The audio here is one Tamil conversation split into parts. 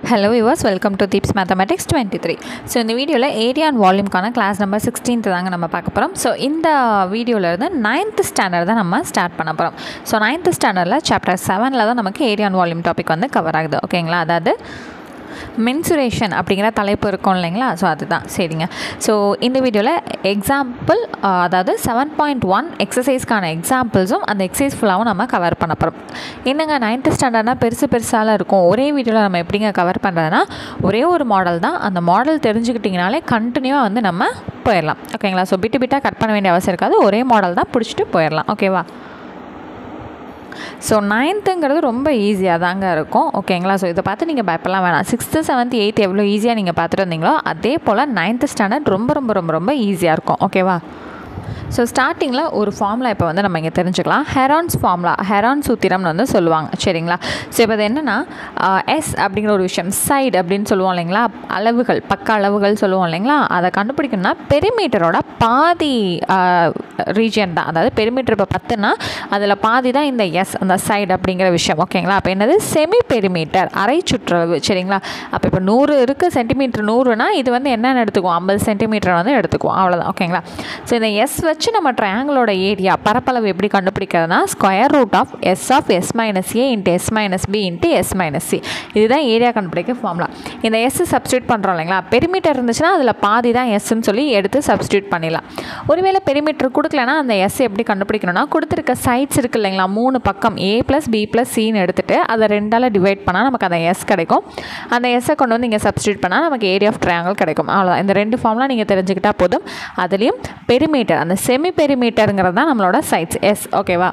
Hello viewers, welcome to Deeps Mathematics 23. So இந்த வீடியோவில் ஏரியா அண்ட் வால்யூம்கான கிளாஸ் நம்பர் 16 தாங்க நம்ம பார்க்க போகிறோம். ஸோ இந்த வீடியோவில் இருந்து 9th ஸ்டாண்டர்ட் தான் நம்ம ஸ்டார்ட் பண்ண போகிறோம். ஸோ 9th ஸ்டாண்டர்டில் சாப்டர் 7ல் தான் நமக்கு ஏரியா அண்ட் வால்யூம் டாபிக் வந்து கவர் ஆகுது. ஓகேங்களா, அதாவது மென்சுரேஷன் அப்படிங்கிற தலைப்பு இருக்கும் இல்லைங்களா. ஸோ அதுதான் சரிங்க. ஸோ இந்த வீடியோவில் எக்ஸாம்பிள், அதாவது 7.1 எக்ஸசைஸ்க்கான எக்ஸாம்பிள்ஸும் அந்த எக்ஸசைஸ் ஃபுல்லாகவும் நம்ம கவர் பண்ண போகிறோம். என்னங்க 9th ஸ்டாண்டர்ட்னா பெருசாலாம் இருக்கும், ஒரே வீடியோவில் நம்ம எப்படிங்க கவர் பண்ணுறதுனா ஒரே ஒரு மாடல் தான். அந்த மாடல் தெரிஞ்சுக்கிட்டிங்கனாலே கண்டினியூவாக வந்து நம்ம போயிடலாம். ஓகேங்களா. ஸோ பிட்டு கட் பண்ண வேண்டிய அவசியம் இருக்காது, ஒரே மாடல் தான் பிடிச்சிட்டு போயிடலாம். ஓகேவா. ஸோ 9th ரொம்ப ஈஸியாக தாங்க இருக்கும். ஓகேங்களா. ஸோ இதை பார்த்து நீங்கள் பயப்படலாம் வேணாம். 6th 7th 8th எவ்வளோ ஈஸியாக நீங்கள் பார்த்துட்டு இருந்தீங்களோ அதே போல் 9th ஸ்டாண்டர்ட் ரொம்ப ஈஸியாக இருக்கும். ஓகேவா. ஸோ ஸ்டார்டிங்கில் ஒரு ஃபார்முலா இப்போ வந்து நம்ம இங்கே தெரிஞ்சுக்கலாம். ஹெரான்ஸ் ஃபார்முலா, ஹெரான் சூத்திரம்னு வந்து சொல்லுவாங்க. சரிங்களா. ஸோ இப்போ அது என்னென்னா எஸ் அப்படிங்கிற ஒரு விஷயம், சைடு அப்படின்னு சொல்லுவோம் இல்லைங்களா, அளவுகள், பக்க அளவுகள் சொல்லுவோம் இல்லைங்களா, அதை கண்டுபிடிக்கணும்னா பெரிமீட்டரோட பாதி ரீஜியன் தான். அதாவது பெரிமீட்டர் இப்போ 10னா அதில் பாதி தான் இந்த எஸ், அந்த சைடு அப்படிங்கிற விஷயம். ஓகேங்களா. அப்போ என்னது செமி பெரிமீட்டர், அரை சுற்றளவு. சரிங்களா. அப்போ இப்போ 100 இருக்குது, சென்டிமீட்டர் 100னா இது வந்து என்னென்னு எடுத்துக்குவோம், 50 சென்டிமீட்டர் வந்து எடுத்துக்குவோம். அவ்வளோதான். ஓகேங்களா. ஸோ இந்த எஸ் வச்சு நம்ம ட்ரையாங்கிளோட ஏரியா, பரப்பளவு எப்படி கண்டுபிடிக்கிறதுனா square root of S of S minus A into S minus B into S minus C. இதுதான் ஏரியா கண்டுபிடிக்க ஃபார்முலா. இந்த எஸ் சப்ஸ்டியூட் பண்ணுறோம் இல்லைங்களா, பெரிமீட்டர் இருந்துச்சுன்னா அதில் பாதி தான் எஸ்ன்னு சொல்லி எடுத்து சப்ஸ்டியூட் பண்ணிடலாம். ஒருவேளை பெரிமீட்டர் கொடுக்கலன்னா அந்த எஸ் எப்படி கண்டுபிடிக்கணும்னா கொடுத்துருக்க சைட்ஸ் இருக்குது இல்லைங்களா, 3 பக்கம் ஏ ப்ளஸ் பி ப்ளஸ் சின்னு எடுத்துகிட்டு அதை 2ஆல் டிவைட் பண்ணால் நமக்கு அந்த எஸ் கிடைக்கும். அந்த எஸ்ஸை கொண்டு வந்து இங்கே சப்ஸ்டியூட் பண்ணால் நமக்கு ஏரியா ஆஃப் ட்ரையாங்கிள் கிடைக்கும். அவ்வளோதான். இந்த 2 ஃபார்முலா நீங்கள் தெரிஞ்சுக்கிட்டால் போதும். அதுலேயும் பெரிமீட்டர், அந்த செமி பெரிமீட்டருங்கிறது தான் நம்மளோட சைட்ஸ் எஸ். ஓகேவா.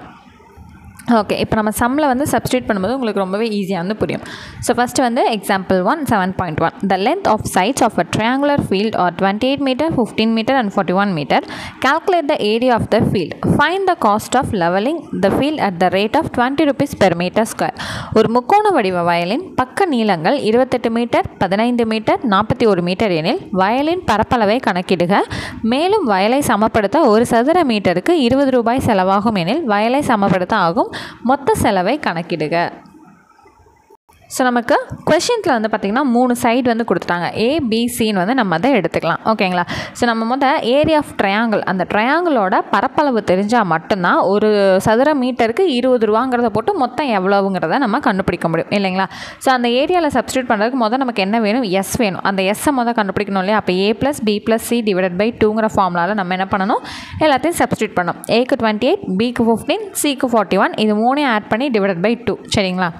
ஓகே, இப்போ நம்ம சம்மில் வந்து சப்ஸ்டியூட் பண்ணும்போது உங்களுக்கு ரொம்பவே ஈஸியாக வந்து புரியும். ஸோ ஃபஸ்ட்டு வந்து example 1 7.1. The length of sides of a triangular field are 28 meter, 15 meter and 41 meter. Calculate the area of the field. Find the cost of levelling the field at the rate of 20 rupees per meter square. ஒரு முக்கோண வடிவ வயலின் பக்க நீளங்கள் 28 மீட்டர், 15 மீட்டர், 41 மீட்டர் எனில் வயலின் பரப்பளவை கணக்கிடுக. மேலும் வயலை சமப்படுத்த ஒரு சதுர மீட்டருக்கு 20 ரூபாய் செலவாகும் எனில் வயலை சமப்படுத்த ஆகும் மொத்த செலவை கணக்கிடுக. ஸோ நமக்கு கொஷின்ஸில் வந்து பார்த்திங்கன்னா 3 சைடு வந்து கொடுத்துட்டாங்க, ஏபிசின்னு வந்து நம்ம அதை எடுத்துக்கலாம். ஓகேங்களா. ஸோ நம்ம ஏரியா ஆஃப் ட்ரையாங்கிள், அந்த ட்ரையாங்கிளோட பரப்பளவு தெரிஞ்சால் மட்டும்தான் ஒரு சதுர மீட்டருக்கு 20 ரூபாங்கிறத போட்டு மொத்தம் எவ்வளவுங்கிறத நம்ம கண்டுபிடிக்க முடியும் இல்லைங்களா. ஸோ அந்த ஏரியாவில் சப்ஸ்டியூட் பண்ணுறதுக்கு நமக்கு என்ன வேணும், எஸ் வேணும். அந்த எஸ்ஸை கண்டுபிடிக்கணும் இல்லையா. அப்போ A plus B plus C divided by 2ங்கிற ஃபார்முலாவில் நம்ம என்ன பண்ணணும், எல்லாத்தையும் சப்ஸ்டியூட் பண்ணணும். ஏக்கு 28, பிக்கு 15, சிக்கு 41, இது 3 ஆட் பண்ணி டிவைடட் பை 2. சரிங்களா.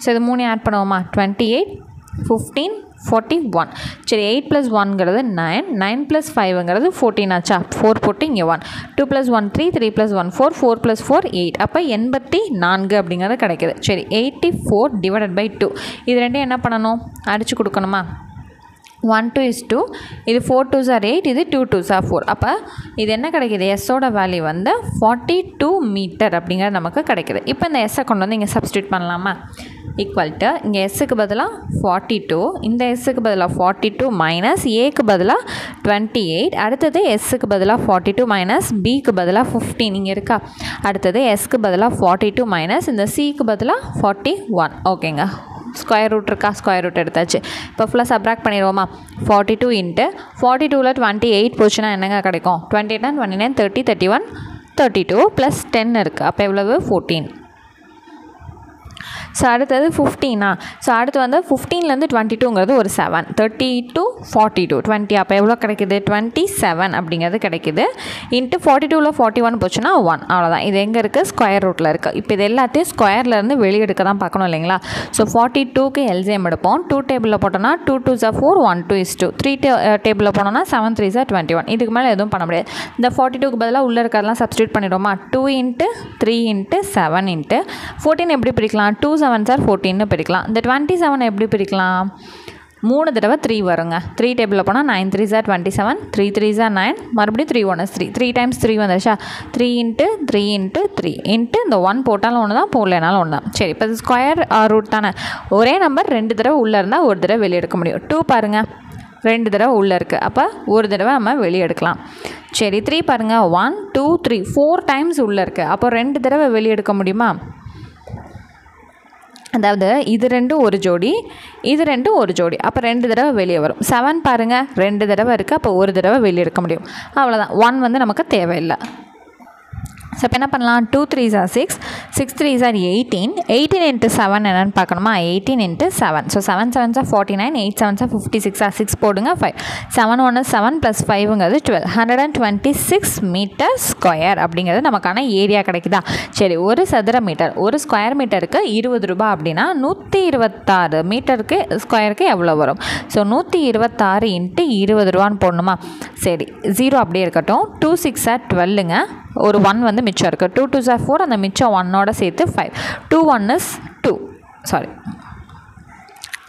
ஸோ இது 3 ஆட் பண்ணுவோமா, 28, 15, 41. சரி, 8 + 1ங்கிறது 9, 9 + 5ங்கிறது 14 ஆச்சா. 4 போட்டு இங்கே 1, 2 + 1 3, 3 + 1 4, 4 + 4 8. அப்போ 84 அப்படிங்கிறது கிடைக்கிது. சரி, 84 டிவைடட் பை 2. இது ரெண்டையும் என்ன பண்ணணும், அடித்து கொடுக்கணுமா. 1 2 is 2, இது 4 2s are 8, இது 2 2s are 4. அப்போ இது என்ன கிடைக்கிது, எஸ்ஸோட வேல்யூ வந்து 42 மீட்டர் அப்படிங்கிறது நமக்கு கிடைக்கிது. இப்போ இந்த எஸ்ஸை கொண்டு வந்து இங்கே சப்ஸ்டியூட் பண்ணலாமா. ஈக்குவல் டு இங்கே எஸ்ஸுக்கு பதிலாக 42, இந்த எஸ்ஸுக்கு பதிலாக 42 மைனஸ் ஏக்கு பதிலாக 28, அடுத்தது எஸ்ஸுக்கு பதிலாக 42 மைனஸ் பிக்கு பதிலாக 15 இங்கே இருக்கா. அடுத்தது எஸ்க்கு பதிலாக 42 மைனஸ் இந்த சிக்கு பதிலாக 41. ஓகேங்க. ஸ்கொயர் ரூட் இருக்கா, ஸ்கொயர் ரூட் எடுத்தாச்சு. இப்போ ஃபுல்லாக சப்ராக்ட் பண்ணிடுவோமா. 42 இன்ட்டு 42ல் 28 போச்சுன்னா என்னங்க கிடைக்கும், 28 and 29 30, 31, 32 ப்ளஸ் 10 இருக்குது. அப்போ எவ்வளவு, 14. ஸோ அடுத்தது 15. ஸோ அடுத்து வந்து 15லேருந்து 22ங்கிறது ஒரு 7, 32 42 20. அப்போ எவ்வளோ கிடைக்கிது, 27 அப்படிங்கிறது கிடைக்கிது. இன்ட்டு 42ல் 41 போச்சுன்னா 1. அவ்வளோதான். இது எங்கே இருக்குது, ஸ்கொயர் ரூட்டில் இருக்குது. இப்போ இது எல்லாத்தையும் ஸ்கொயர்லேருந்து வெளியே எடுக்க தான் பார்க்கணும் இல்லைங்களா. ஸோ 42க்கு எல்சிஎம் எடுப்போம். 2 டேபிளில் போட்டோன்னா 2 2s are 4, 1 2 is 2. 3 டேபிளில் போனோன்னா 7 3s are 21. இதுக்கு மேலே எதுவும் பண்ண முடியாது. இந்த 42க்கு பதிலாக உள்ளே இருக்கிறதெல்லாம் சப்ஸ்டியூட் பண்ணிடுவோமா. 2 இன்ட்டு 3 இன்ட்டு 7 இன்ட்டு 14 எப்படி பிரிக்கலாம், 2 7s are 14ன்னு பிரிக்கலாம். இந்த 27 எப்படி பிரிக்கலாம், 3 தடவை 3 வருங்க. 3 டேபிளில் போனால் 9 3s are 27, 3 3s are 9, மறுபடியும் 3 1 is 3, 3 times 3 வந்துருச்சா. 3 இன்ட்டு 3 இன்ட்டு 3 இன்ட்டு இந்த 1 போட்டாலும் ஒன்று தான், போடலைனாலும் ஒன்று தான். சரி, இப்போ ஸ்கொயர் ரூட் தானே, ஒரே நம்பர் 2 தடவை உள்ளே இருந்தால் ஒரு தடவை வெளியே எடுக்க முடியும். 2 பாருங்கள், 2 தடவை உள்ளே இருக்குது, அப்போ ஒரு தடவை நம்ம வெளியே எடுக்கலாம். சரி, 3 பாருங்கள், 1 2 3 4 டைம்ஸ் உள்ளே இருக்குது, அப்போ 2 தடவை வெளியே எடுக்க முடியுமா. அதாவது இது ரெண்டும் ஒரு ஜோடி, இது ரெண்டும் ஒரு ஜோடி. அப்போ 2 தடவை வெளியே வரும். 7 பாருங்கள் 2 தடவை இருக்குது, அப்போ ஒரு தடவை வெளியே எடுக்க முடியும். அவ்வளோதான். 1 வந்து நமக்கு தேவையில்லை. ஸோ இப்போ என்ன பண்ணலாம், 2 3s are 6, 6 3s are 18, 18 into 7 என்னென்னு பார்க்கணுமா, 18 into 7. So 7 7s are 49, 8 7s are 56, 6 போடுங்க 5, 7 1 is 7 + 5ங்கிறது 12, 126 மீட்டர் ஸ்கொயர் அப்படிங்கிறது நமக்கான ஏரியா கிடைக்குதா. சரி, ஒரு சதுர மீட்டர், ஒரு ஸ்கொயர் மீட்டருக்கு 20 ரூபாய் அப்படின்னா 126 மீட்டருக்கு ஸ்கொயருக்கு எவ்வளோ வரும். ஸோ 126 × 20 ரூபான்னு போடணுமா. சரி, 0 அப்படியே இருக்கட்டும். 2 6 are 12ங்க, ஒரு 1 வந்து மிச்சம் இருக்குது. 2 2s are 4, அந்த மிச்சம் 1ஓட சேர்த்து 5, 2 1 is 2, சாரி.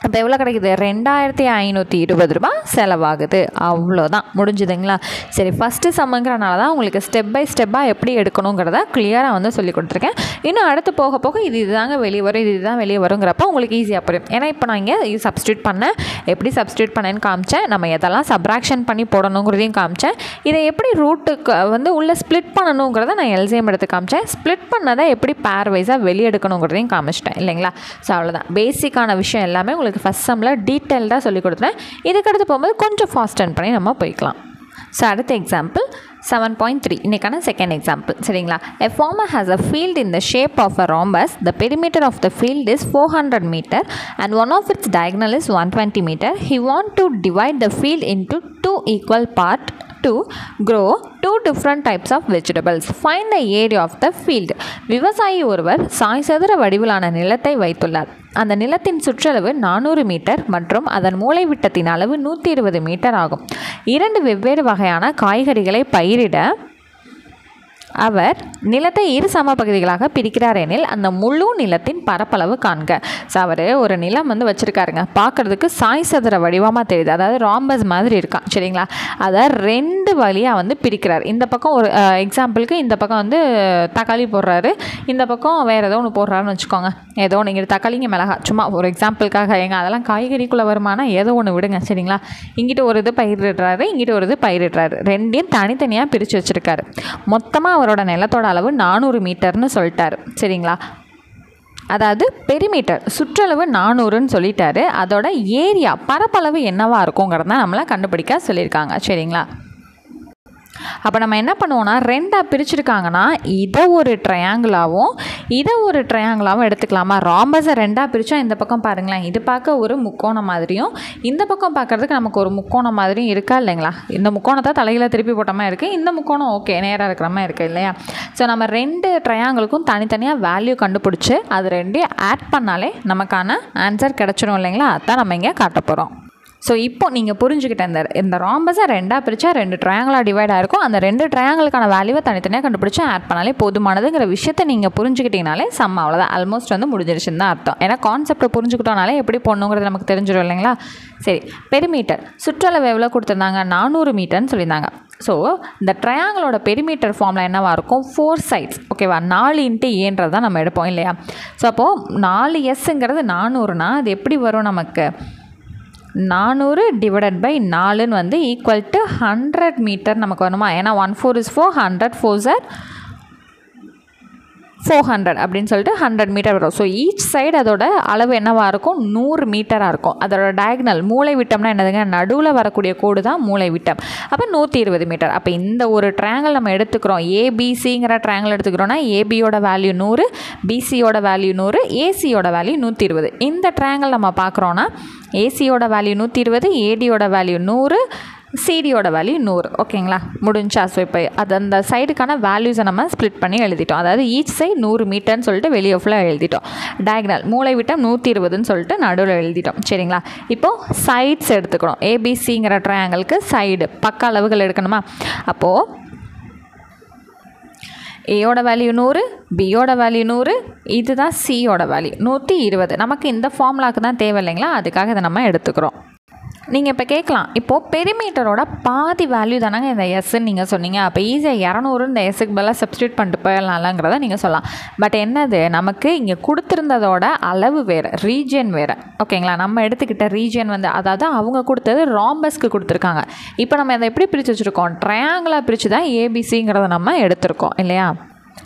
இப்போ எவ்வளோ கிடைக்குது, 2520 ரூபாய் செலவாகுது. அவ்வளோதான், முடிஞ்சுதுங்களா. சரி, ஃபஸ்ட்டு சம்முங்கிறனால தான் உங்களுக்கு ஸ்டெப் பை ஸ்டெப்பாக எப்படி எடுக்கணுங்கிறத கிளியராக வந்து சொல்லி கொடுத்துருக்கேன். இன்னும் அடுத்து போக போக இதுதாங்க வெளியே வரும், இதுதான் வெளியே வருங்கிறப்ப உங்களுக்கு ஈஸியாக புரியும். ஏன்னா இப்போ நான் இங்கே இது சப்ஸ்டியூட் பண்ணேன், எப்படி சப்ஸ்டியூட் பண்ணேன்னு காமிச்சேன், நம்ம எதெல்லாம் சப்ராக்ஷன் பண்ணி போடணுங்கிறதையும் காமிச்சேன். இதை எப்படி ரூட்டுக்கு வந்து உள்ளே ஸ்ப்ளிட் பண்ணணுங்கிறத நான் எல்சிஎம் எடுத்து காமிச்சேன். ஸ்ப்ளிட் பண்ணதை எப்படி பேர் வைஸாக வெளியே எடுக்கணுங்கிறதையும் காமிச்சிட்டேன் இல்லைங்களா. ஸோ அவ்வளோதான், பேசிக்கான விஷயம் எல்லாமே உங்களுக்கு ஃபஸ்ட் சம்மில் டீட்டெயில்டாக சொல்லி கொடுத்துறேன். இதுக்கடுத்து போகும்போது கொஞ்சம் ஃபாஸ்ட் ரன் பண்ணி நம்ம போய்க்கலாம். ஸோ அடுத்த எக்ஸாம்பிள் 7.3, இன்றைக்கான செகண்ட் எக்ஸாம்பிள். சரிங்களா. A farmer has a field in the shape of a rhombus. The perimeter of the field is 400 meter and one of its diagonal is 120 meter. He wants to divide the field into 2 equal parts to grow 2 different types of vegetables. Find the area of the field. விவசாயி ஒருவர் சாய் சதுர வடிவிலான நிலத்தை வைத்துள்ளார். அந்த நிலத்தின் சுற்றளவு 400 மீட்டர் மற்றும் அதன் மூலைவிட்டத்தின் அளவு 120 மீட்டர் ஆகும். 2 வெவ்வேறு வகையான காய்கறிகளை பயிரிட அவர் நிலத்தை 2 சம பகுதிகளாக பிரிக்கிறார் எனில் அந்த முழு நிலத்தின் பரப்பளவு காண்க. ஸோ அவர் ஒரு நிலம் வந்து வச்சுருக்காருங்க, பார்க்குறதுக்கு சாய் சதுர வடிவமாக தெரியுது, அதாவது ராம்பஸ் மாதிரி இருக்கான். சரிங்களா. அதை 2 வழியாக வந்து பிரிக்கிறார். இந்த பக்கம் ஒரு எக்ஸாம்பிளுக்கு இந்த பக்கம் வந்து தக்காளி போடுறாரு, இந்த பக்கம் வேறு ஏதோ ஒன்று போடுறாருன்னு வச்சுக்கோங்க. ஏதோ நீங்கள் தக்காளிங்க மிளகா, சும்மா ஒரு எக்ஸாம்பிளுக்காக. எங்க அதெல்லாம் காய்கறிக்குள்ளே வருமானா ஏதோ ஒன்று விடுங்க. சரிங்களா. இங்கிட்ட ஒரு இது பயிரிடுறாரு, இங்கிட்ட ஒரு இது பயிரிடுறாரு, 2யும் தனித்தனியாக பிரித்து வச்சுருக்காரு. மொத்தமாக அவரோட நிலத்தோட அளவு 400 மீட்டர்னு சொல்லிட்டாரு. சரிங்களா. அதாவது பெரிமீட்டர் சுற்றளவு 400ன்னு சொல்லிட்டாரு. அதோட ஏரியா பரப்பளவு என்னவா இருக்குங்கிறத நம்மளை கண்டுபிடிக்க சொல்லியிருக்காங்க. சரிங்களா. அப்போ நம்ம என்ன பண்ணுவோம்னா, 2ஆக பிரிச்சுருக்காங்கன்னா இதை ஒரு ட்ரையாங்கிளாகவும் இதை ஒரு ட்ரையாங்கிளாகவும் எடுத்துக்கலாமா. ராம்பஸை 2ஆக பிரித்தா இந்த பக்கம் பாருங்களேன், இது பார்க்க ஒரு முக்கோணம் மாதிரியும் இந்த பக்கம் பார்க்குறதுக்கு நமக்கு ஒரு முக்கோணம் மாதிரியும் இருக்கா இல்லைங்களா. இந்த முக்கோணத்தை தலையில் திருப்பி போட்ட மாதிரி இருக்குது, இந்த முக்கோணம் ஓகே நேராக இருக்கிற மாதிரி இருக்குது இல்லையா. ஸோ நம்ம 2 ட்ரையாங்கிளுக்கும் தனித்தனியாக வேல்யூ கண்டுபிடிச்சி அது 2ஐயும் ஆட் பண்ணாலே நமக்கான ஆன்சர் கிடச்சிடும் இல்லைங்களா. அதுதான் நம்ம இங்கே காட்ட போகிறோம். ஸோ இப்போ நீங்கள் புரிஞ்சுக்கிட்ட இந்த ராம்பஸை 2ஆக பிரித்தா 2 ட்ரையாங்கிளாக டிவைட் ஆகிருக்கும். அந்த 2 ட்ரையாங்கிளுக்கான வேல்யூவை தனித்தனியாக கண்டுபிடிச்சி ஆட் பண்ணாலே போதுமானதுங்கிற விஷயத்தை நீங்கள் புரிஞ்சுக்கிட்டீங்கனாலே சம் அவ்வளோதான், ஆல்மோஸ்ட் வந்து முடிஞ்சிருச்சுன்னு தான் அர்த்தம். ஏன்னா கான்செப்டை புரிஞ்சுக்கிட்டோனாலே எப்படி போடணுங்கிறது நமக்கு தெரிஞ்சிடும் இல்லைங்களா. சரி, பெரிமீட்டர் சுற்றளவு எவ்வளோ கொடுத்துருந்தாங்க, 400 மீட்டர்னு சொல்லியிருந்தாங்க. ஸோ இந்த ட்ரையாங்கிளோட பெரிமீட்டர் ஃபார்மில் என்னவாக இருக்கும், 4 சைட்ஸ். ஓகேவா. 4 × ஏன்றது தான் நம்ம எடுப்போம் இல்லையா. ஸோ அப்போது 4s 400னா அது எப்படி வரும், நமக்கு 400 / 4ன்னு வந்து ஈக்குவல் டு 100 மீட்டர் நமக்கு வருமா. ஏன்னா 1 4 is 4, 100 4s are 400 அப்படின்னு சொல்லிட்டு 100 மீட்டர் வரும். ஸோ ஈச் சைடு அதோட அளவு என்னவாக இருக்கும், 100 மீட்டராக இருக்கும். அதோட டயக்னல் மூளை விட்டம்னா என்னதுங்க, நடுவில் வரக்கூடிய கோடு தான் மூளை விட்டம். அப்போ 120 மீட்டர். அப்போ இந்த ஒரு ட்ரையாங்கிள் நம்ம எடுத்துக்கிறோம், ஏபிசிங்கிற ட்ரையாங்கிள் எடுத்துக்கிறோன்னா ஏபியோட வேல்யூ 100, பிசியோட வேல்யூ 100, ஏசியோட வேல்யூ 120. இந்த ட்ரையாங்கிள் நம்ம பார்க்குறோன்னா ஏசியோட வேல்யூ 120, ஏடியோட வேல்யூ 100, சிடியோட வேல்யூ 100. ஓகேங்களா, முடிஞ்சா. ஸோ இப்போ அது அந்த சைடுக்கான வேல்யூஸை நம்ம ஸ்ப்ளிட் பண்ணி எழுதிட்டோம். அதாவது ஈச் சைடு 100 மீட்டர்னு சொல்லிட்டு வெளியே ஃபுல்லாக எழுதிட்டோம். டயக்னல் மூளை விட்டம் 120ன்னு சொல்லிட்டு நடுவில் எழுதிட்டோம். சரிங்களா. இப்போது சைட்ஸ் எடுத்துக்கணும். ஏபிசிங்கிற ட்ரையாங்கிளுக்கு சைடு பக்க அளவுகள் எடுக்கணுமா. அப்போது ஏயோட வேல்யூ 100, பியோட வேல்யூ 100, இதுதான் சியோட வேல்யூ 120. நமக்கு இந்த ஃபார்முலாவுக்கு தான் தேவை இல்லைங்களா, அதுக்காக இதை நம்ம எடுத்துக்கிறோம். நீங்கள் இப்போ கேட்கலாம், இப்போது பெரிமீட்டரோட பாதி வேல்யூ தானாங்க இந்த எஸ்ன்னு நீங்கள் சொன்னீங்க, அப்போ ஈஸியாக 200 இந்த எஸ்ஸுக்கு பதிலாக சப்ஸ்டியூட் பண்ணிட்டு போயிடலாம்ங்கிறத நீங்கள் சொல்லலாம். பட் என்னது, நமக்கு இங்கே கொடுத்துருந்ததோட அளவு வேறு, ரீஜியன் வேறு. ஓகேங்களா. நம்ம எடுத்துக்கிட்ட ரீஜியன் வந்து, அதாவது அவங்க கொடுத்தது ராம்பஸ்க்கு கொடுத்துருக்காங்க. இப்போ நம்ம அதை எப்படி பிரித்து வச்சுருக்கோம், ட்ரையாங்கிளாக பிரித்து தான் ஏபிசிங்கிறத நம்ம எடுத்திருக்கோம் இல்லையா.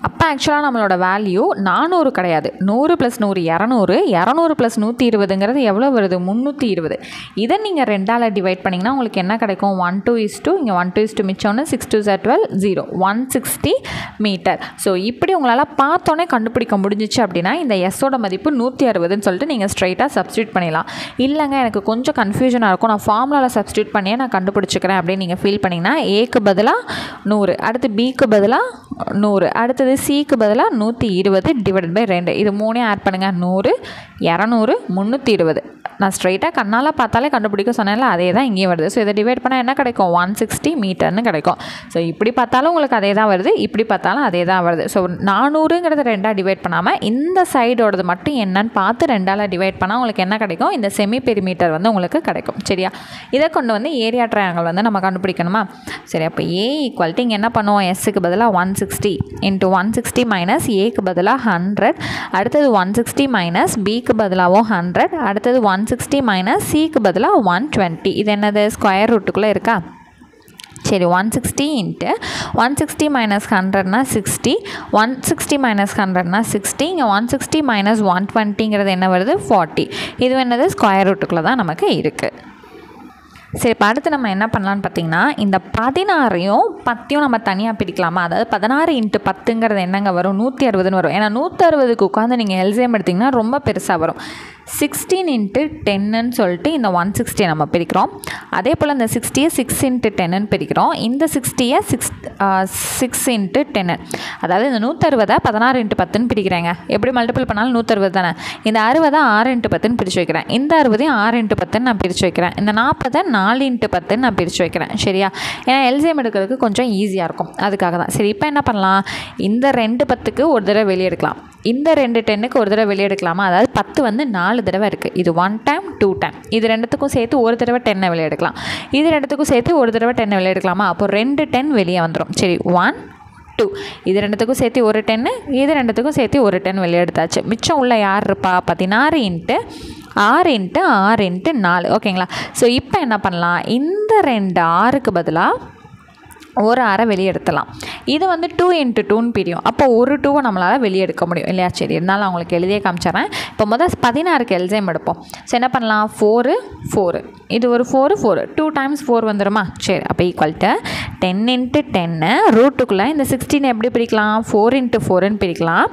அப்போ ஆக்சுவலாக நம்மளோட வேல்யூ 400 கிடையாது, 100 + 100 200, 200 + 120ங்கிறது எவ்வளோ வருது? 320. இதை நீங்கள் 2ஆல் டிவைட் பண்ணிங்கன்னா உங்களுக்கு என்ன கிடைக்கும்? 1:2 இங்கே 1:2 மிச்சம்னு 6 2 12 0 160 மீட்டர். ஸோ இப்படி உங்களால் பார்த்தோன்னே கண்டுபிடிக்க முடிஞ்சிச்சு அப்படின்னா இந்த எஸ்ஸோட மதிப்பு 160ன்னு சொல்லிட்டு நீங்கள் ஸ்ட்ரைட்டாக சப்ஸ்டியூட் பண்ணிடலாம். இல்லைங்க எனக்கு கொஞ்சம் கன்ஃபியூஷனாக இருக்கும், நான் ஃபார்முலாவில் சப்ஸ்டியூட் பண்ணியே நான் கண்டுபிடிச்சிக்கிறேன் அப்படின்னு நீங்கள் ஃபீல் பண்ணிங்கன்னா ஏக்கு பதிலாக 100, அடுத்து பிக்கு பதிலாக 100, அடுத்தது சிக்கு பதிலாக 120 டிவைடட் பை 2. இது 3 ஆட் பண்ணுங்கள். 100 200 320. நான் ஸ்ட்ரைட்டாக கண்ணால் பார்த்தாலே கண்டுபிடிக்க சொன்னேன்ல, அதே தான் இங்கேயும் வருது. ஸோ இதை டிவைட் பண்ணால் என்ன கிடைக்கும்? 160 மீட்டர்னு கிடைக்கும். ஸோ இப்படி பார்த்தாலும் உங்களுக்கு அதே தான் வருது, இப்படி பார்த்தாலும் அதே தான் வருது. ஸோ 400ங்கிறத 2ஆக டிவைட் பண்ணாமல் இந்த சைடோடது மட்டும் என்னன்னு பார்த்து 2ஆல் டிவைட் பண்ணால் உங்களுக்கு என்ன கிடைக்கும்? இந்த செமி பெரிமீட்டர் வந்து உங்களுக்கு கிடைக்கும். சரியா? இதை கொண்டு வந்து ஏரியா ட்ரையாங்கிள் வந்து நம்ம கண்டுபிடிக்கணுமா? சரி, அப்போ ஏ ஈக்குவல் டு இங்கே என்ன பண்ணுவோம்? எஸ்ஸுக்கு பதிலாக 160 இன்ட்டு 160 மைனஸ் ஏக்கு பதிலாக 100, அடுத்தது 160 மைனஸ் பிக்கு பதிலாகவும் 100, அடுத்தது 160 மைனஸ் சிக்கு பதிலாக 120. இது என்னது? ஸ்கொயர் ரூட்டுக்குள்ளே இருக்கா? சரி, 160 இன்ட்டு 160 மைனஸ் 100னா 60, 160 மைனஸ் 100னா 60, இங்கே 160 மைனஸ் 120ங்கிறது என்ன வருது? 40. இது என்னது? ஸ்கொயர் ரூட்டுக்குள்ளே தான் நமக்கு இருக்குது. சரி, இப்போ அடுத்து நம்ம என்ன பண்ணலான்னு பார்த்தீங்கன்னா, இந்த 16யும் 10யும் நம்ம தனியாக பிரிக்கலாமா? அதாவது 16 இன்ட்டு 10ங்கிறது என்னங்க வரும்? 160ன்னு வரும். ஏன்னா 160க்கு உட்காந்து நீங்கள் எல்சிஎம் எடுத்திங்கன்னா ரொம்ப பெருசாக வரும். 16 இன்ட்டு 10ன்னு சொல்லிட்டு இந்த 160 நம்ம பிரிக்கிறோம். அதே போல் இந்த 60யை 6 இன்ட்டு 10ன்னு பிரிக்கிறோம். இந்த 60யை 6 இன்ட்டு 10. அதாவது இந்த 160 16 இன்ட்டு 10ன்னு பிரிக்கிறேங்க. எப்படி மல்டிபிள் பண்ணாலும் 160 தானே. இந்த 60 6 இன்ட்டு 10ன்னு பிரித்து வைக்கிறேன். இந்த 60 6 இன்ட்டு 10ன்னு நான் பிரித்து வைக்கிறேன். இந்த 40 4 இன்ட்டு 10ன்னு நான் பிரித்து வைக்கிறேன். சரியா? ஏன்னா எல்சிஎம் எடுக்கிறதுக்கு கொஞ்சம் ஈஸியாக இருக்கும், அதுக்காக தான். சரி, இப்போ என்ன பண்ணலாம்? இந்த 2 10க்கு ஒரு தடவை வெளியே எடுக்கலாம், இந்த 2 10க்கு ஒரு தடவை வெளியே எடுக்கலாமா? அதாவது 10 வந்து 4 தடவை இருக்குது. இது 1 டைம் 2 டைம். இது ரெண்டுத்துக்கும் சேர்த்து ஒரு தடவை 10 வெளியே எடுக்கலாம். இது ரெண்டுத்துக்கும் சேர்த்து ஒரு தடவை 10 வெளியே எடுக்கலாமா? அப்போ 2 10 வெளியே வந்துடும். சரி, 1 2. இது ரெண்டுத்துக்கும் சேர்த்து ஒரு 10, இது ரெண்டுத்துக்கும் சேர்த்து ஒரு 10 வெளியே எடுத்தாச்சு. மிச்சம் உள்ள யார் இருப்பா? 16 இன்ட்டு 6 இன்ட்டு 6 இன்ட்டு 4. ஓகேங்களா? ஸோ இப்போ என்ன பண்ணலாம்? இந்த 2 6க்கு பதிலாக ஒரு 6 வெளியே எடுத்துலாம். இது வந்து 2 இன்ட்டு 2ன்னு பிரியும். அப்போ ஒரு 2வை நம்மளால் வெளியே எடுக்க முடியும் இல்லையா? சரி, இருந்தாலும் அவங்களுக்கு எழுதியே காமிச்சிட்றேன். இப்போ முதல் 16க்கு எல்சிஎம் எடுப்போம். ஸோ என்ன பண்ணலாம்? 4 4, இது ஒரு 4 4, 2 டைம்ஸ் 4 வந்துடுமா? சரி, அப்போ ஈக்குவல் டு 10 இன்ட்டு 10 ரூட்டுக்குள்ளே இந்த 16 எப்படி பிரிக்கலாம்? 4 இன்ட்டு 4ன்னு பிரிக்கலாம்.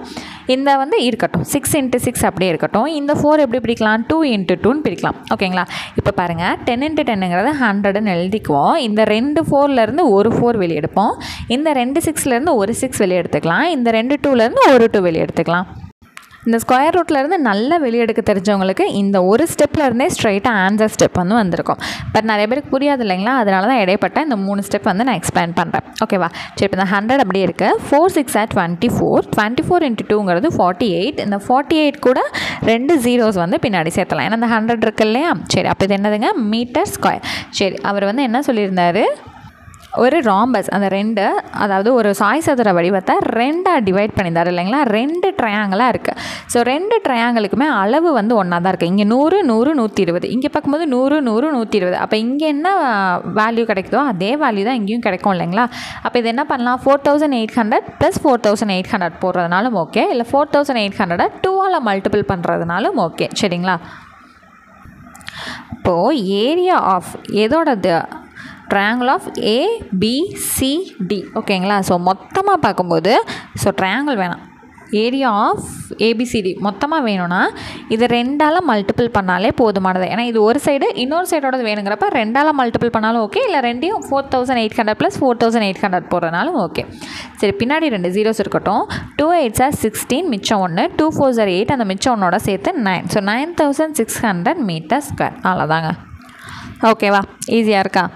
இந்த வந்து இருக்கட்டும், 6 இன்ட்டு 6 அப்படியே இருக்கட்டும். இந்த 4 எப்படி பிரிக்கலாம்? 2 இன்ட்டு 2ன்னு பிரிக்கலாம். ஓகேங்களா? இப்போ பாருங்கள், 10 இன்ட்டு 10ங்கிறது 100ன்னு எழுதிக்குவோம். இந்த 2 4லேருந்து ஒரு 4 வெளியே எடுப்போம். இந்த 2 6லேருந்து ஒரு 6 வெளியே எடுத்துக்கலாம். இந்த 2 2லேருந்து ஒரு 2 வெளியே எடுத்துக்கலாம். இந்த ஸ்கொயர் ரூட்லேருந்து நல்லா வெளியே எடுக்க தெரிஞ்சவங்களுக்கு இந்த ஒரு ஸ்டெப்பில் இருந்தே ஸ்ட்ரைட்டாக ஆன்சர் ஸ்டெப் வந்து வந்திருக்கும். பட் நிறைய பேருக்கு புரியாது இல்லைங்களா? அதனால தான் இடைப்பட்ட இந்த 3 ஸ்டெப் வந்து நான் எக்ஸ்பிளைன் பண்ணுறேன். ஓகேவா? சரி, இப்போ இந்த 100 அப்படியே இருக்குது. 4 6 24, 24 இன்ட்டு 2ங்கிறது 48. இந்த 48 கூட 2 zeros வந்து பின்னாடி சேர்த்தலாம். ஏன்னா இந்த 100 இருக்கு இல்லையா? சரி, அப்போ இது என்னதுங்க? Meter square. சரி, அவர் வந்து என்ன சொல்லியிருந்தாரு? ஒரு ராம்பஸ், அந்த 2, அதாவது ஒரு சாய் சதுர வடிவத்தை 2ஆக டிவைட் பண்ணியிருந்தார் இல்லைங்களா? 2 ட்ரையாங்கிளாக இருக்குது. ஸோ 2 ட்ரையாங்கிளுக்குமே அளவு வந்து ஒன்றா தான் இருக்குது. இங்கே 100 100 120, இங்கே பார்க்கும்போது 100 100 120. அப்போ இங்கே என்ன வேல்யூ கிடைக்குதோ அதே வேல்யூ தான் இங்கேயும் கிடைக்கும் இல்லைங்களா? அப்போ இது என்ன பண்ணலாம்? 4800 + 4800 போடுறதுனாலும் ஓகே, இல்லை 4800 2ஆல் மல்டிபிள் பண்ணுறதுனாலும் ஓகே. சரிங்களா? இப்போது ஏரியா ஆஃப் எதோடது? Triangle of ABCD. ஓகேங்களா? ஸோ மொத்தமாக பார்க்கும்போது, ஸோ ட்ரையாங்கிள் வேணாம், ஏரியா ஆஃப் ABCD மொத்தமாக வேணும்னா இது 2ஆல் மல்டிபிள் பண்ணாலே போதுமானது. ஏன்னா இது ஒரு சைடு, இன்னொரு சைடோடது வேணுங்கிறப்ப 2ஆல் மல்டிபிள் பண்ணாலும் ஓகே, இல்லை ரெண்டையும் 4800 + 4800 போடுறதுனாலும் ஓகே. சரி, பின்னாடி 2 zeros இருக்கட்டும். 2 8s are 16, மிச்சம் 1, 2 4s are 8, அந்த மிச்சம் ஒன்னோட சேர்த்து 9. So 9600 metre square. அவ்வளோதாங்க. ஓகேவா? ஈஸியாக இருக்கா?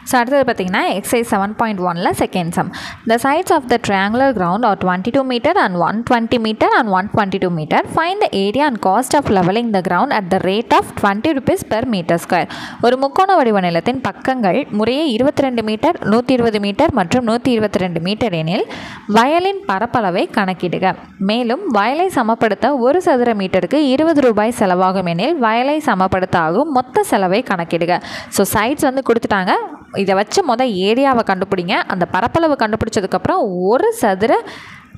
ஸோ அடுத்தது பார்த்திங்கன்னா எக்ஸசைஸ் 7.1ல் second sum. The sides of the triangular ground are 22 meter and 120 meter and 122 meter. Find the area and cost of leveling the ground at the rate of 20 rupees per meter square. ஒரு முக்கோண வடிவ நிலத்தின் பக்கங்கள் முறையே 22 மீட்டர் 120 மீட்டர் மற்றும் 122 மீட்டர் எனில் வயலின் பரப்பளவை கணக்கிடுக. மேலும் வயலை சமப்படுத்த ஒரு சதுர மீட்டருக்கு 20 ரூபாய் செலவாகும் எனில் வயலை சமப்படுத்த ஆகும் மொத்த செலவை கணக்கிடுக. ஸோ சைட்ஸ் வந்து கொடுத்துட்டாங்க, இதை வச்சு ஏரியாவை கண்டுபிடிங்க. அந்த பரப்பளவு கண்டுபிடிச்சதுக்கப்புறம் ஒரு சதுர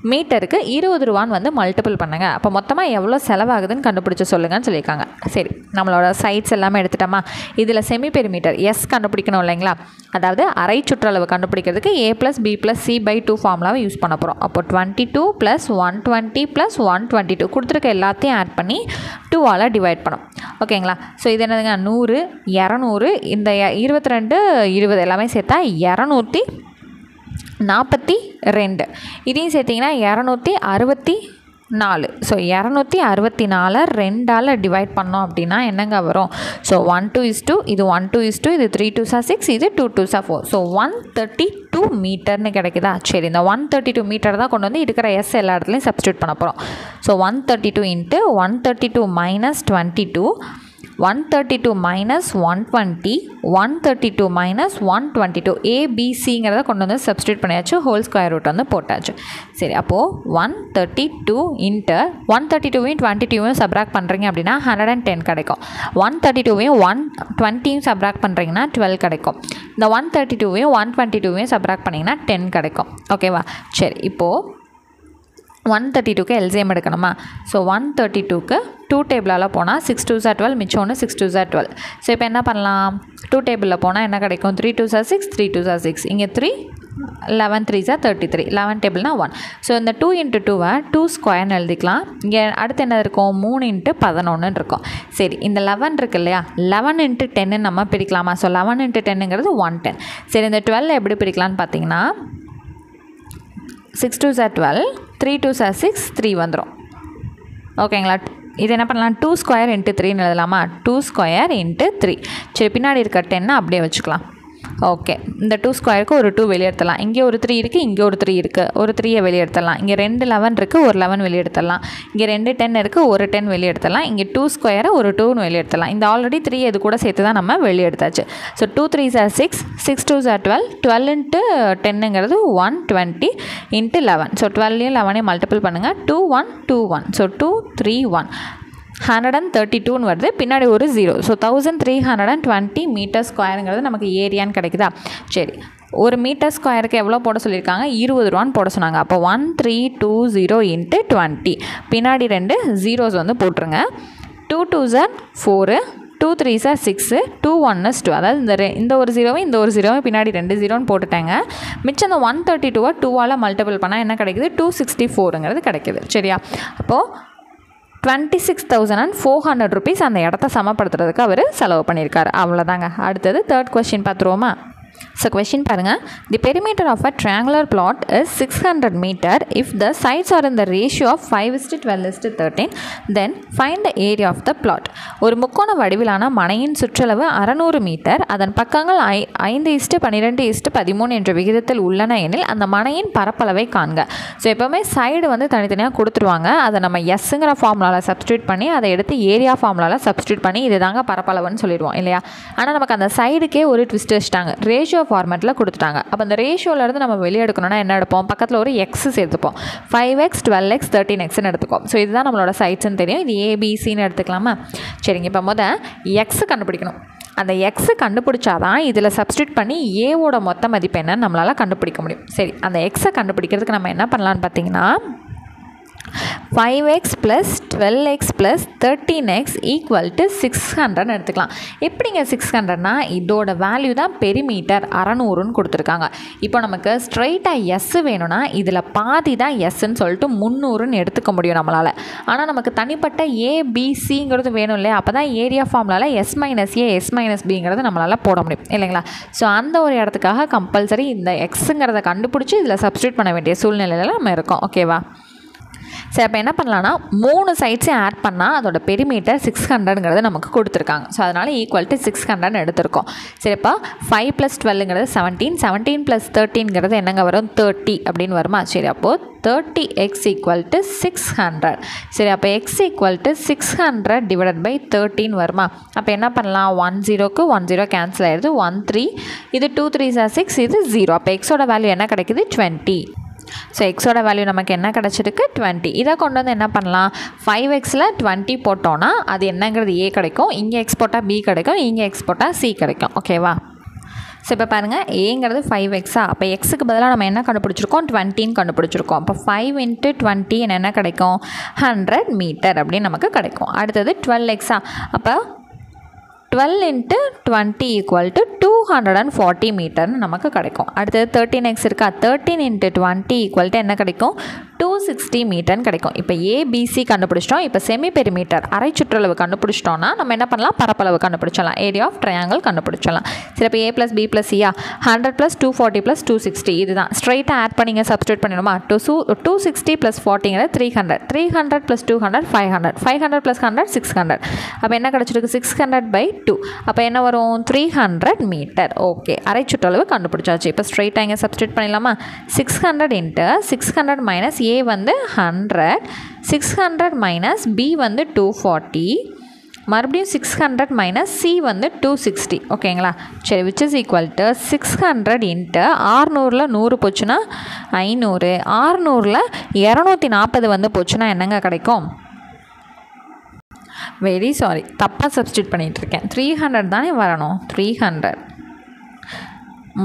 மீட்டருக்கு 20 ரூபான்னு வந்து மல்டிபிள் பண்ணுங்கள். அப்போ மொத்தமாக எவ்வளோ செலவாகுதுன்னு கண்டுபிடிச்சி சொல்லுங்கன்னு சொல்லியிருக்காங்க. சரி, நம்மளோட சைட்ஸ் எல்லாமே எடுத்துட்டோமா? இதில் செமி பெரிமீட்டர் எஸ் கண்டுபிடிக்கணும் இல்லைங்களா? அதாவது அரை சுற்றளவு கண்டுபிடிக்கிறதுக்கு a+b+c/2 ஃபார்முலாவை யூஸ் பண்ண போகிறோம். அப்போ 22 + 120 + 122 கொடுத்துருக்க எல்லாத்தையும் ஆட் பண்ணி 2ஆல் டிவைட் பண்ணோம். ஓகேங்களா? ஸோ இது என்னதுங்க? 100, 200, இந்த 22, 20 எல்லாமே சேர்த்தா 242. இதையும் சேர்த்திங்கன்னா 264. ஸோ 264 2ஆல் டிவைட் பண்ணோம் அப்படின்னா என்னங்க வரும்? ஸோ 1:2, இது 1:2, இது 3 2 6, இது 2 2 4. ஸோ 132 மீட்டர்னு கிடைக்குதா? சரி, இந்த 132 மீட்டர் தான் கொண்டு வந்து இருக்கிற எஸ் எல்லா இடத்துலையும் சப்ஸ்டியூட் பண்ண போகிறோம். ஸோ 132 × 132 - 22, 132 - 120, 132 - 122, ABCங்கிறத கொண்டு வந்து சப்ஸ்டியூட் பண்ணியாச்சு. ஹோல் ஸ்கொயர் ரூட் வந்து போட்டாச்சு. சரி, அப்போது 132 × 132வையும் 22வையும் சப்ராக்ட் பண்ணுறீங்க அப்படின்னா 110 கிடைக்கும். 132வையும் 120 சப்ராக்ட் பண்ணுறீங்கன்னா 12 கிடைக்கும். இந்த 132வையும் 122வையும் சப்ராக்ட் பண்ணிங்கன்னா 10 கிடைக்கும். ஓகேவா? சரி, இப்போது 132க்கு எல்சிஎம் எடுக்கணுமா? ஸோ 132க்கு 2 டேபிளால் போனால் 6 2s 12, மிச்சம் ஒன்று 6 2s 12. ஸோ இப்போ என்ன பண்ணலாம்? 2 டேபிளில் போனால் என்ன கிடைக்கும்? 3 2s 6, 3 2s 6, இங்கே 3, 11 3s 33, 11 டேபிள்னா 1. ஸோ இந்த 2 × 2வை 2 ஸ்கொயர்னு எழுதிக்கலாம். இங்கே அடுத்து என்ன இருக்கும்? 3 × 11 இருக்கும். சரி, இந்த 11 இருக்கு இல்லையா? 11 × 10 நம்ம பிரிக்கலாமா? ஸோ 11 × 10ங்கிறது 110. சரி, இந்த 12 எப்படி பிரிக்கலான்னு பார்த்தீங்கன்னா 6 2s 12, 3 2s 6, 3 வந்துடும். ஓகேங்களா? இது என்ன பண்ணலாம்? 2 ஸ்கொயர் × 3ன்னு எழுதலாமா? 2 ஸ்கொயர் × 3. சரி, பின்னாடி இருக்க 10 அப்படியே வச்சுக்கலாம். ஓகே, இந்த 2 ஸ்கொயருக்கு ஒரு 2 வெளியே எடுத்துடலாம். இங்கே ஒரு 3 இருக்குது, இங்கே ஒரு 3 இருக்குது, ஒரு 3யை வெளியே எடுத்துடலாம். இங்கே 2 11 இருக்குது, ஒரு 11 வெளியே எடுத்துடலாம். இங்கே 2 10 இருக்குது, ஒரு 10 வெளியே எடுத்துடலாம். இங்கே 2 ஸ்கொயரை ஒரு 2ன்னு வெளியே எடுத்துடலாம். இந்த ஆல்ரெடி 3 இது கூட சேர்த்து தான் நம்ம வெளியே எடுத்தாச்சு. So 2 3s 6, 6 2s 12, 12 × 10ங்கிறது 120 × 11. So 12 11 multiple பண்ணுங்கள். 2 1 2 1. ஸோ 2 3 1, 132ன்னு வருது. பின்னாடி ஒரு 0. ஸோ 1320 மீட்டர் ஸ்கொயருங்கிறது நமக்கு ஏரியான்னு கிடைக்குதா? சரி, ஒரு மீட்டர் ஸ்கொயருக்கு எவ்வளோ போட சொல்லியிருக்காங்க? 20 ரூபான்னு போட சொன்னாங்க. அப்போ 1320 × 20. பின்னாடி 2 zeros வந்து போட்டுருங்க. 2 2s 4, 2 3s 6, 2 1s 2. அதாவது இந்த ஒரு 0வும் இந்த ஒரு 0வும் பின்னாடி 2 0ன்னு போட்டுட்டாங்க. மிச்சம் இந்த 132வை 2ஆல் மல்டிபிள் பண்ணால் என்ன கிடைக்குது? 264ங்கிறது கிடைக்குது. சரியா? அப்போது 26,400 rupees அந்த இடத்த சமப்படுத்துறதுக்கு அவர் செலவு பண்ணியிருக்காரு. அவ்வளோதாங்க. அடுத்தது தேர்ட் கொஸ்டின் பார்த்துருவோமா? So question பாருங்க. The perimeter of a triangular plot is 600 meter if the sides are in the ratio of 5:12:13, then find the area of the plot. ஒரு முக்கோண வடிவிலான மனையின் சுற்றளவு 600 மீட்டர், அதன் பக்கங்கள் 5:12:13 என்ற விகிதத்தில் உள்ளன எனில் அந்த மனையின் பரப்பளவை காண்க. ஸோ எப்போவுமே சைடு வந்து தனித்தனியாக கொடுத்துருவாங்க. அதை நம்ம எஸ்ஸுங்கிற ஃபார்முலாவில் சப்ஸ்டியூட் பண்ணி அதை எடுத்து ஏரியா ஃபார்முலாவில் சப்ஸ்டியூட் பண்ணி இது தாங்க பரப்பளவுன்னு சொல்லிடுவோம் இல்லையா? ஆனால் நமக்கு அந்த சைடுக்கே ஒரு ட்விஸ்ட் வச்சுட்டாங்க. ரேஷியோ ஃபார்மேட்டில் கொடுத்துட்டாங்க. அப்போ அந்த ரேஷியோலேருந்து நம்ம வெளியே எடுக்கணும்னா என்ன எடுப்போம்? பக்கத்தில் ஒரு எக்ஸ் சேர்த்துப்போம். 5x 12x 13xன்னு எடுத்துக்கோம். ஸோ இதுதான் நம்மளோட சைட்ஸ்ன்னு தெரியும். இது ஏபிசின்னு எடுத்துக்கலாமா? சரிங்க, இப்போ எக்ஸ் கண்டுபிடிக்கணும். அந்த எக்ஸு கண்டுபிடிச்சாதான் இதில் சப்ஸ்டியூட் பண்ணி ஏவோட மொத்த மதிப்பு என்னன்னு நம்மளால் கண்டுபிடிக்க முடியும். சரி, அந்த எக்ஸை கண்டுபிடிக்கிறதுக்கு நம்ம என்ன பண்ணலான்னு பார்த்தீங்கன்னா 5x + 12x + 13x = 600 எடுத்துக்கலாம். எப்படிங்க 600னா இதோட வேல்யூ தான் பெரிமீட்டர் 600ன்னு கொடுத்துருக்காங்க. இப்போ நமக்கு ஸ்ட்ரைட்டாக எஸ் வேணும்னா இதில் பாதி தான் எஸ்ன்னு சொல்லிட்டு 300ன்னு எடுத்துக்க முடியும் நம்மளால். ஆனால் நமக்கு தனிப்பட்ட ஏபிசிங்கிறது வேணும் இல்லையா? அப்போ தான் ஏரியா ஃபார்முலாவில் S - A S - Bங்கிறது நம்மளால் போட முடியும் இல்லைங்களா? ஸோ அந்த ஒரு இடத்துக்காக கம்பல்சரி இந்த எக்ஸுங்கிறத கண்டுபிடிச்சி இதில் சப்ஸ்டியூட் பண்ண வேண்டிய சூழ்நிலையில் நம்ம இருக்கோம். ஓகேவா? சரி, அப்போ என்ன பண்ணலான்னா 3 சைட்ஸையும் ஆட் பண்ணால் அதோட பெரிமீட்டர் 600ங்கிறது நமக்கு கொடுத்துருக்காங்க. ஸோ அதனால் = 600 எடுத்திருக்கோம். சரிப்பா, 5 + 12ங்கிறது 17, 17 + 13ங்கிறது என்னங்க வரும்? 30 அப்படின்னு வருமா? சரி, அப்போது 30x = 600. சரி, அப்போ x = 600 / 13 வருமா? அப்போ என்ன பண்ணலாம்? 10க்கு 10 கேன்சல் ஆகிடுது. 13, இது 2 3s 6, இது 0. அப்போ எக்ஸோட வேல்யூ என்ன கிடைக்குது? 20. ஸோ எக்ஸோட வேல்யூ நமக்கு என்ன கிடச்சிருக்கு? 20. இதை கொண்டு வந்து என்ன பண்ணலாம்? 5xல் 20 போட்டோன்னா அது என்னங்கிறது A கிடைக்கும். இங்கே எக்ஸ் போட்டால் B கிடைக்கும். இங்கே எக்ஸ் போட்டால் C கிடைக்கும். ஓகேவா? ஸோ இப்போ பாருங்கள் ஏங்கிறது 5x அப்போ எக்ஸுக்கு பதிலாக நம்ம என்ன கண்டுபிடிச்சிருக்கோம் 20 கண்டுபிடிச்சிருக்கோம். அப்போ 5 × 20 என்ன கிடைக்கும் 100 மீட்டர் அப்படின்னு நமக்கு கிடைக்கும். அடுத்தது 12x அப்போ 12 × 20 = 240 மீட்டர்னு நமக்கு கிடைக்கும். அடுத்தது 13x இருக்கா 13 × 20 என்ன கிடைக்கும் 260 மீட்டர்னு கிடைக்கும். இப்போ ஏபிசி கண்டுபிடிச்சிட்டோம். இப்போ செமி பெரிமீட்டர் அரை சுற்றளவு கண்டுபிடிச்சிட்டோம்னா நம்ம என்ன பண்ணலாம் பரப்பளவு கண்டுபிடிச்சலாம் ஏரியா ஆஃப் ட்ரையாங்கிள் கண்டுபிடிச்சலாம். சரி இப்போ a + b + c 100 + 240 + 260 இதுதான் ஸ்ட்ரைட்டாக ஆட் பண்ணிங்க சப்ஸ்டியூட் பண்ணிடுமா 260 + 40ங்கிறது 300 300 + 200 500 500 + 100 600 அப்போ என்ன கிடச்சிருக்கு 600/2 அப்போ என்ன வரும் 300 மீட்டர். ஓகே அரை சுற்றளவு கண்டுபிடிச்சாச்சு. இப்போ ஸ்ட்ரைட்டாக இங்கே சப்ஸ்டியூட் பண்ணிடலாமா 600 × 600 - a வந்து 100 600 - b வந்து 240 மறுபடியும் 600 - c வந்து 260 ஓகேங்களா. சரி which is equal to 600 × 600ல் 100 போச்சுன்னா 500 600ல் 240 வந்து போச்சுன்னா என்னங்க கிடைக்கும் வெரி சாரி தப்பாக சப்ஸ்டியூட் பண்ணிகிட்ருக்கேன் 300 தானே வரணும் 300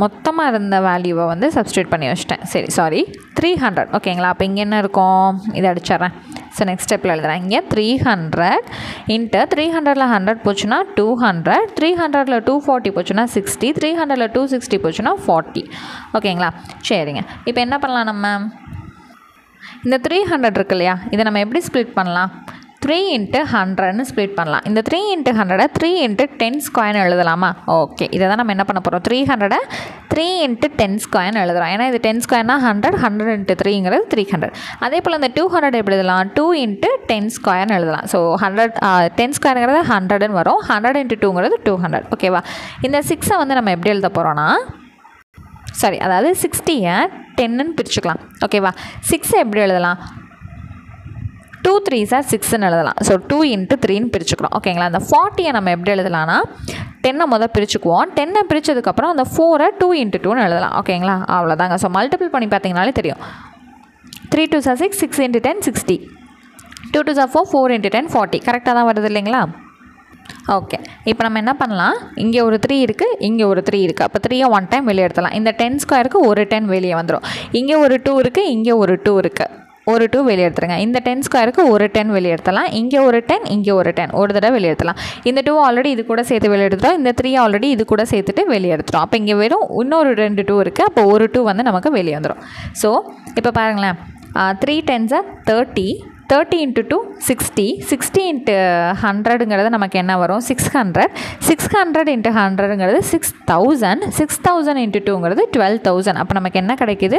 மொத்தமாக இருந்த வேல்யூவை வந்து சப்ஸ்டியூட் பண்ணி வச்சிட்டேன். சரி சாரி 300 ஓகேங்களா. அப்போ இங்கே என்ன இருக்கும் இதை அடிச்சிட்றேன். ஸோ நெக்ஸ்ட் ஸ்டெப்பில் எழுதுகிறேன். இங்கே 300 × 300ல் 100 போச்சுன்னா 200 300ல் 240 போச்சுன்னா 60 300ல் 260 போச்சுன்னா 40 ஓகேங்களா. சரிங்க இப்போ என்ன பண்ணலாம் நம்ம இந்த 300 இருக்கு இல்லையா இதை நம்ம எப்படி ஸ்ப்ளிட் பண்ணலாம் 3 × 100ன்னு ஸ்ப்ளிட் பண்ணலாம். இந்த 3 × 100 3 × 10² எழுதலாமா ஓகே இதை தான் நம்ம என்ன பண்ண போகிறோம் 300 3 × 10² எழுதுகிறோம். ஏன்னா இது 10² 100 100 × 3ங்கிறது 300. அதே போல் இந்த 200 எப்படி எழுதலாம் 2 × 10² எழுதலாம். ஸோ 100 10²ங்கிறது 100ன்னு வரும் 100 × 2ங்கிறது 200 ஓகேவா. இந்த 6 வந்து நம்ம எப்படி எழுத போகிறோன்னா சாரி அதாவது 60யை 10ன்னு பிரிச்சுக்கலாம் ஓகேவா. 6 எப்படி எழுதலாம் 2 3s are 6ன்னு எழுதலாம். ஸோ 2 × 3ன்னு பிரிச்சுக்கிறோம் ஓகேங்களா. அந்த 40யை நம்ம எப்படி எழுதலாம்னா 10 முதல் பிரிச்சுக்குவோம் 10 பிரித்ததுக்கப்புறம் அந்த 4 2 × 2ன்னு எழுதலாம் ஓகேங்களா. அவ்வளோதாங்க. ஸோ மல்டிபிள் பண்ணி பார்த்தீங்கனாலே தெரியும் 3 2s are 6 6 × 10 60 2 2s are 4 4 × 10 40 கரெக்டாக தான் வருது இல்லைங்களா. ஓகே இப்போ நம்ம என்ன பண்ணலாம் இங்கே ஒரு 3 இருக்குது இங்கே ஒரு 3 இருக்குது அப்போ 3யை 1 டைம் வெளியே எடுத்துடலாம். இந்த 10² ஒரு 10 வெளியே வந்துடும். இங்கே ஒரு 2 இருக்குது இங்கே ஒரு 2 இருக்குது ஒரு 2 வெளியே எடுத்துருங்க. இந்த 10² ஒரு 10 வெளியே எடுத்துலாம். இங்கே ஒரு 10 இங்கே ஒரு 10 ஒரு தடவை வெளியே எடுத்துலாம். இந்த 2 ஆல்ரெடி இது கூட சேர்த்து வெளியே எடுத்துட்டோம். இந்த 3 ஆல்ரெடி இது கூட சேர்த்துட்டு வெளியே எடுத்துட்டோம். அப்போ இங்கே வெறும் இன்னொரு 2 2 இருக்குது. அப்போ ஒரு 2 வந்து நமக்கு வெளியே வந்துடும். ஸோ இப்போ பாருங்களேன் 3 10s are 30 30 × 2 60 60 × 100ங்கிறது நமக்கு என்ன வரும் 600 600 × 100ங்கிறது 6000 6000 × 2ங்கிறது 12000 அப்போ நமக்கு என்ன கிடைக்குது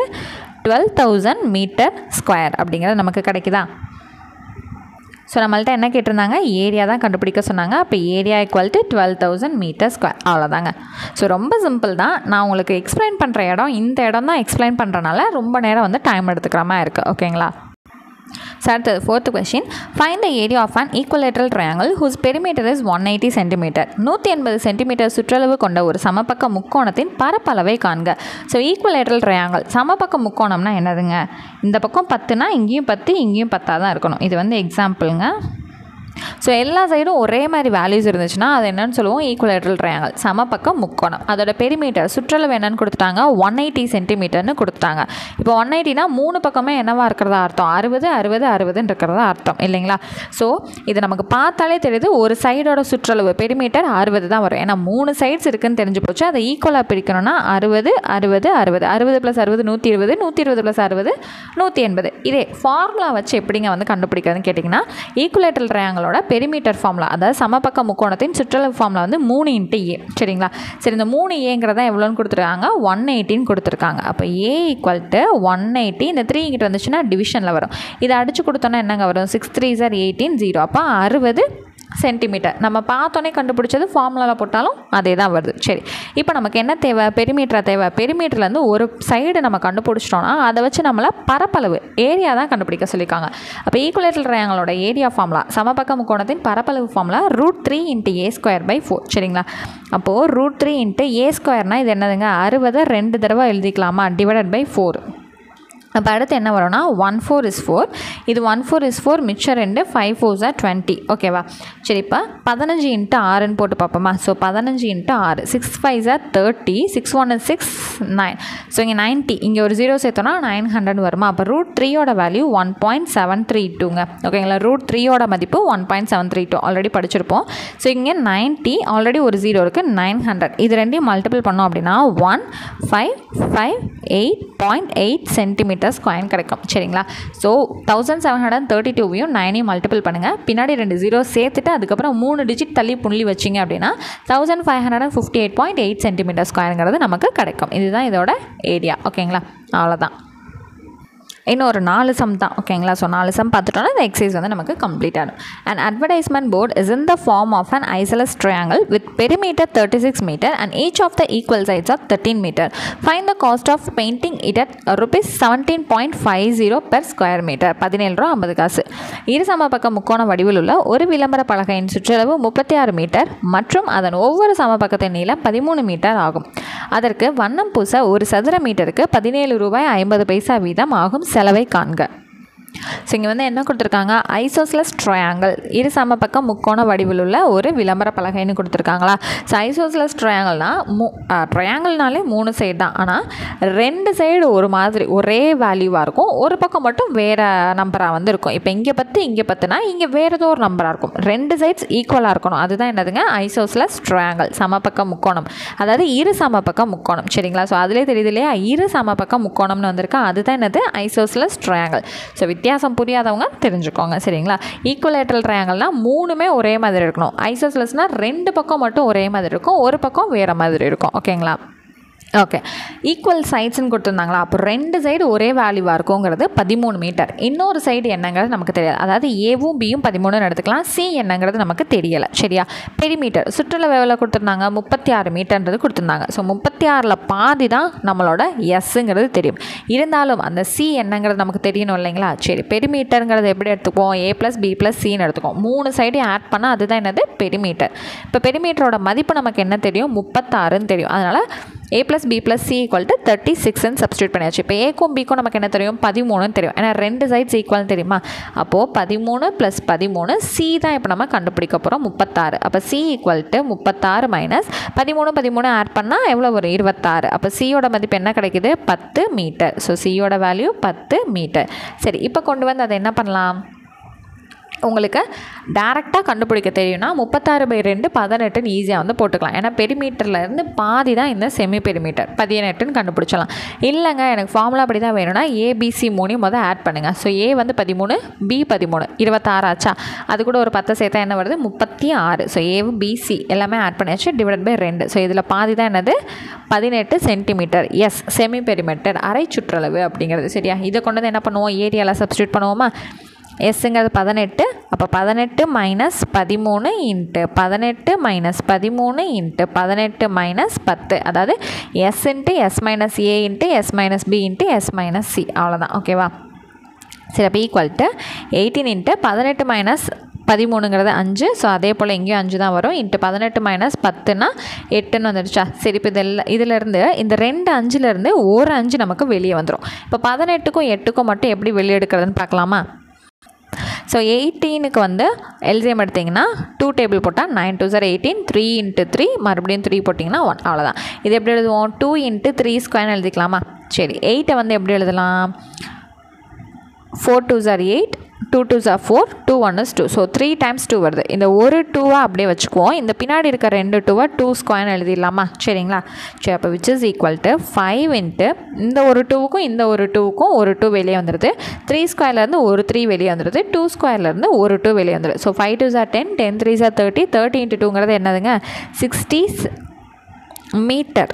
12000 மீட்டர் ஸ்கொயர் அப்படிங்கிறது நமக்கு கிடைக்குதா. ஸோ நம்மள்ட்ட என்ன கேட்டிருந்தாங்க ஏரியா தான் கண்டுபிடிக்க சொன்னாங்க. அப்போ ஏரியா = 12000 மீட்டர் ஸ்கொயர் அவ்வளோதாங்க. ஸோ ரொம்ப சிம்பிள் தான். நான் உங்களுக்கு எக்ஸ்பிளைன் பண்ணுற இடம் இந்த இடம் தான் எக்ஸ்பிளைன் பண்ணுறனால ரொம்ப நேரம் வந்து டைம் எடுத்துக்கிற மாதிரி இருக்குது ஓகேங்களா. So அடுத்தது 4th question find the area of an equilateral triangle whose perimeter is 180 cm 180 cm சுற்றளவு கொண்ட ஒரு சமபக்க முக்கோணத்தின் பரப்பளவை காண்க. ஸோ ஈக்குவலேட்ரல் ட்ரையாங்கிள் சமபக்க முக்கோணம்னா என்னதுங்க இந்த பக்கம் 10னா இங்கேயும் 10 இங்கேயும் 10 தான் இருக்கணும். இது வந்து எக்ஸாம்பிளுங்க. ஸோ எல்லா சைடும் ஒரே மாதிரி வேல்யூஸ் இருந்துச்சுன்னா அது என்னென்னு சொல்லுவோம் ஈக்குவலேட்ரல் ட்ரையாங்கிள் சமபக்க முக்கோணம். அதோட பெரிமீட்டர் சுற்றளவு என்னென்னு கொடுத்துட்டாங்க 180 சென்டிமீட்டர்னு கொடுத்துட்டாங்க. இப்போ 180னா 3 பக்கமே என்னவா இருக்கிறதா அர்த்தம் 60 60 60ன்னு இருக்கிறதா அர்த்தம் இல்லைங்களா. ஸோ இது நமக்கு பார்த்தாலே தெரியுது ஒரு சைடோட சுற்றளவு பெரிமீட்டர் 60 தான் வரும். ஏன்னா 3 சைட்ஸ் இருக்குன்னு தெரிஞ்சு போச்சு. அதை ஈக்குவலாக பிரிக்கணும்னா 60 60 60 60 + 60 120 120 + 60 180 இதே ஃபார்முலா வச்சு எப்படிங்க வந்து கண்டுபிடிக்கிறதுன்னு கேட்டிங்கன்னா ஈக்குவலேட்ரல் ட்ரையாங்கிள் பெரிமீட்டர் ஃபார்முலா அதாவது சமபக்க முக்கோணத்தின் சுற்றளவு ஃபார்முலா வந்து 3 × a சரிங்களா. சரி இந்த 3a எவ்வளோன்னு கொடுத்துருக்காங்க 180ன்னு கொடுத்துருக்காங்க. அப்போ a = 180 இந்த 3 இங்கிட்ட வந்துச்சுன்னா டிவிஷனில் வரும். இதை அடித்து கொடுத்தோன்னா என்னங்க வரும் 6 3s are 18 0 அப்போ 60 சென்டிமீட்டர் நம்ம பார்த்தோன்னே கண்டுபிடிச்சது ஃபார்முலாவில் போட்டாலும் அதே தான் வருது. சரி இப்போ நமக்கு என்ன தேவை பெரிமீட்டராக தேவை. பெரிமீட்டர்லேருந்து ஒரு சைடு நம்ம கண்டுபிடிச்சிட்டோன்னா அதை வச்சு நம்மளை பரப்பளவு ஏரியா தான் கண்டுபிடிக்க சொல்லியிருக்காங்க. அப்போ ஈக்குவலேட்ரல் ட்ரையாங்கிளோட ஏரியா ஃபார்முலா சமபக்க முக்கோணத்தின் பரப்பளவு ஃபார்முலா √3 × a²/4 சரிங்களா. அப்போது √3 × a²னா இது என்னதுங்க 60 2 தடவை எழுதிக்கலாமா /4 அப்போ அடுத்து என்ன வரும்னா 1 4 is 4, இது 1 4 is 4, மிச்சம் 2, 5 4s are 20. ஓகேவா? சரி, இப்போ 15 × 6ன்னு போட்டு பார்ப்போமா? So 15 × 6, 6 5s are 30, 6 1 is 6, 9. So இங்கே 90, இங்கே ஒரு 0 சேர்த்தோன்னா 900 வருமா? அப்போ √3யோட வேல்யூ 1.732ங்க. ஓகேங்களா? √3யோட மதிப்பு 1.732 ஆல்ரெடி படிச்சிருப்போம். ஸோ இங்கே 90, ஆல்ரெடி ஒரு 0 இருக்குது, 900. இது ரெண்டையும் மல்டிபிள் பண்ணோம் அப்படின்னா 1558.8 சென்டிமீட்டர் ஸ்கொயர் கிடைக்கும். சரிங்களா? ஸோ 1732வையும் 9ஐயும் மல்டிபிள் பண்ணுங்கள். பின்னாடி 2 0 சேர்த்துட்டு அதுக்கப்புறம் 3 டிஜிட் தள்ளி புள்ளி வச்சிங்க அப்படின்னா 1558.8 சென்டிமீட்டர் ஸ்கொயருங்கிறது நமக்கு கிடைக்கும். இதுதான் இதோட ஏரியா. ஓகேங்களா? அவ்வளோதான். இன்னும் ஒரு 4 சம் தான். ஓகேங்களா? ஸோ 4 சம் பார்த்துட்டோன்னா இந்த எக்ஸசைஸ் வந்து நமக்கு கம்ப்ளீட் ஆகும். And advertisement board is in the form of an isosceles triangle with perimeter 36 meter and each of the equal sides of 13 meter. Find the cost of painting it at ₹17.50 per square meter. 17 ரூபா 50 காசு. இரு சமபக்க முக்கோண வடிவில் உள்ள ஒரு விளம்பர பலகையின் சுற்றளவு 36 மீட்டர் மற்றும் அதன் ஒவ்வொரு சமபக்கத்தின் நீளம் 13 மீட்டர் ஆகும். அதற்கு வண்ணம் பூச ஒரு சதுர மீட்டருக்கு ₹17.50 வீதம் ஆகும் செலவை காண்க. ஸோ இங்கே வந்து என்ன கொடுத்துருக்காங்க? ஐசோஸ்லஸ் ட்ரையாங்கிள், இரு சமபக்கம் முக்கோண வடிவில் உள்ள ஒரு விளம்பர பலகைன்னு கொடுத்துருக்காங்களா? ஸோ ஐசோஸ்லஸ் ட்ரையாங்கிள்னால் ட்ரையாங்கிள்னாலே 3 சைடு தான். ஆனால் 2 சைடு ஒரு மாதிரி ஒரே வேல்யூவாக இருக்கும், ஒரு பக்கம் மட்டும் வேறு நம்பராக வந்து இருக்கும். இப்போ இங்கே 10 இங்கே 10னா இங்கே வேறு ஏதோ ஒரு நம்பராக இருக்கும். 2 சைட்ஸ் ஈக்குவலாக இருக்கணும். அதுதான் என்னதுங்க? ஐசோஸ்லஸ் ட்ரையாங்கிள், சமபக்க முக்கோணம், அதாவது இரு சமபக்க முக்கோணம். சரிங்களா? ஸோ அதிலே தெரியுது இல்லையா, இரு சமபக்க முக்கோணம்னு வந்திருக்கா, அதுதான் என்னது? Isosceles triangle. ஸோ வித்தியாசம் புரியாதவங்க தெரிஞ்சுக்கோங்க. சரிங்களா? ஈக்குவலேட்ரல் ட்ரையாங்கிள்னால் 3மே ஒரே மாதிரி இருக்கணும். ஐசோஸ்லஸ்னால் 2 பக்கம் மட்டும் ஒரே மாதிரி இருக்கும், ஒரு பக்கம் வேறு மாதிரி இருக்கும். ஓகேங்களா? ஓகே, ஈக்குவல் சைட்ஸ்ன்னு கொடுத்துருந்தாங்களா? அப்போ 2 சைடு ஒரே வேல்யூவாக இருக்குங்கிறது 13 மீட்டர். இன்னொரு சைடு என்னங்கிறது நமக்கு தெரியாது. அதாவது ஏவும் பியும் 13 எடுத்துக்கலாம், சி என்னங்கிறது நமக்கு தெரியலை. சரியா? பெரிமீட்டர் சுற்றளவு எவ்வளோ கொடுத்துருந்தாங்க? 36 மீட்டர்ன்றது கொடுத்துருந்தாங்க. ஸோ 36ல் பாதி தான் நம்மளோட எஸ்ஸுங்கிறது தெரியும். இருந்தாலும் அந்த சி என்னங்கிறது நமக்கு தெரியணும் இல்லைங்களா? சரி, பெரிமீட்டருங்கிறது எப்படி எடுத்துப்போம்? A + B + Cன்னு எடுத்துக்கோம். 3 சைடையும் ஆட் பண்ணால் அதுதான் என்னது? பெரிமீட்டர். இப்போ பெரிமீட்டரோட மதிப்பு நமக்கு என்ன தெரியும்? 36ன்னு தெரியும். அதனால் A + B + C = 36ன்னு சப்ஸ்டியூட் பண்ணியாச்சு. இப்போ ஏக்கும் பிக்கும் நமக்கு என்ன தெரியும்? 13ன்னு தெரியும். ஏன்னா 2 சைட்ஸ் ஈக்குவல்னு தெரியுமா? அப்போது 13 + 13, C தான் இப்போ நம்ம கண்டுபிடிக்க போகிறோம், 36. அப்போ C = 36 - 13 13 ஆட் பண்ணால் எவ்வளோ வரும்? 26. அப்போ சியோட மதிப்பு என்ன கிடைக்குது? 10 மீட்டர். ஸோ சியோட வேல்யூ 10 மீட்டர். சரி, இப்போ கொண்டு வந்து அதை என்ன பண்ணலாம்? உங்களுக்கு டேரெக்டாக கண்டுபிடிக்க தெரியும்னா 36/2 18ன்னு ஈஸியாக வந்து போட்டுக்கலாம். ஏன்னா பெரிமீட்டர்லேருந்து பாதி தான் இந்த செமி பெரிமீட்டர், 18ன்னு கண்டுபிடிச்சலாம். இல்லைங்க எனக்கு ஃபார்முலா அப்படி தான் வேணும்னா ABC 3 முதல் ஆட் பண்ணுங்கள். ஸோ A வந்து 13, B 13, 26 ஆச்சா? அது கூட ஒரு 10 சேர்த்தா என்ன வருது? 36. ஸோ A BC எல்லாமே ஆட் பண்ணியாச்சு, /2. ஸோ இதில் பாதி தான் என்னது? 18 சென்டிமீட்டர். எஸ், செமி பெரிமீட்டர், அரை சுற்றளவு அப்படிங்கிறது. சரியா? இதை கொண்டு வந்து என்ன பண்ணுவோம்? ஏரியாவில் சப்ஸ்டியூட் பண்ணுவோமா? எஸ்ஸுங்கிறது 18. அப்போ 18 - 13 × 18 - 13 × 18 - 10, அதாவது S × S - A × S - B × S - C. அவ்வளோதான். ஓகேவா? சரி, அப்போ = 18 × 18 - 13ங்கிறது 5. ஸோ அதே போல் இங்கேயும் 5 தான் வரும். × 18 - 10னா 8ன்னு வந்துடுச்சா? சரி, இப்போ இதிலேருந்து இந்த 2 5லேருந்து ஒரு 5 நமக்கு வெளியே வந்துடும். இப்போ 18க்கும் 8க்கும் மட்டும் எப்படி வெளியே எடுக்கிறதுன்னு பார்க்கலாமா? ஸோ 18க்கு வந்து எல்சிஎம் எடுத்திங்கன்னா 2 டேபிள் போட்டால் 9 2s are 18, 3 × 3 மறுபடியும் 3 போட்டிங்கன்னா 1. அவ்வளோதான். இது எப்படி எழுதுவோம்? 2 × 3² எழுதிக்கலாமா? சரி, 8 வந்து எப்படி எழுதலாம்? 4 2s are 8, 2 2s are 4, 2 1 is 2. So 3 × 2 வருது. இந்த ஒரு 2-ஆ அப்படியே வச்சுக்குவோம். இந்த பின்னாடி இருக்க 2 2-ஆ 2² எழுதிடலாமா? சரிங்களா? சரி, அப்போ which is equal to 5 × இந்த ஒரு 2க்கும் இந்த ஒரு 2க்கும் ஒரு 2 வெளியே வந்துடுது. 3² ஒரு 3 வெளியே வந்துடுது. 2² ஒரு 2 வெளியே வந்துடுது. So 5 2s are 10, 10 3s are 30, 30 × 2ங்கிறது என்னதுங்க? 60 மீட்டர்.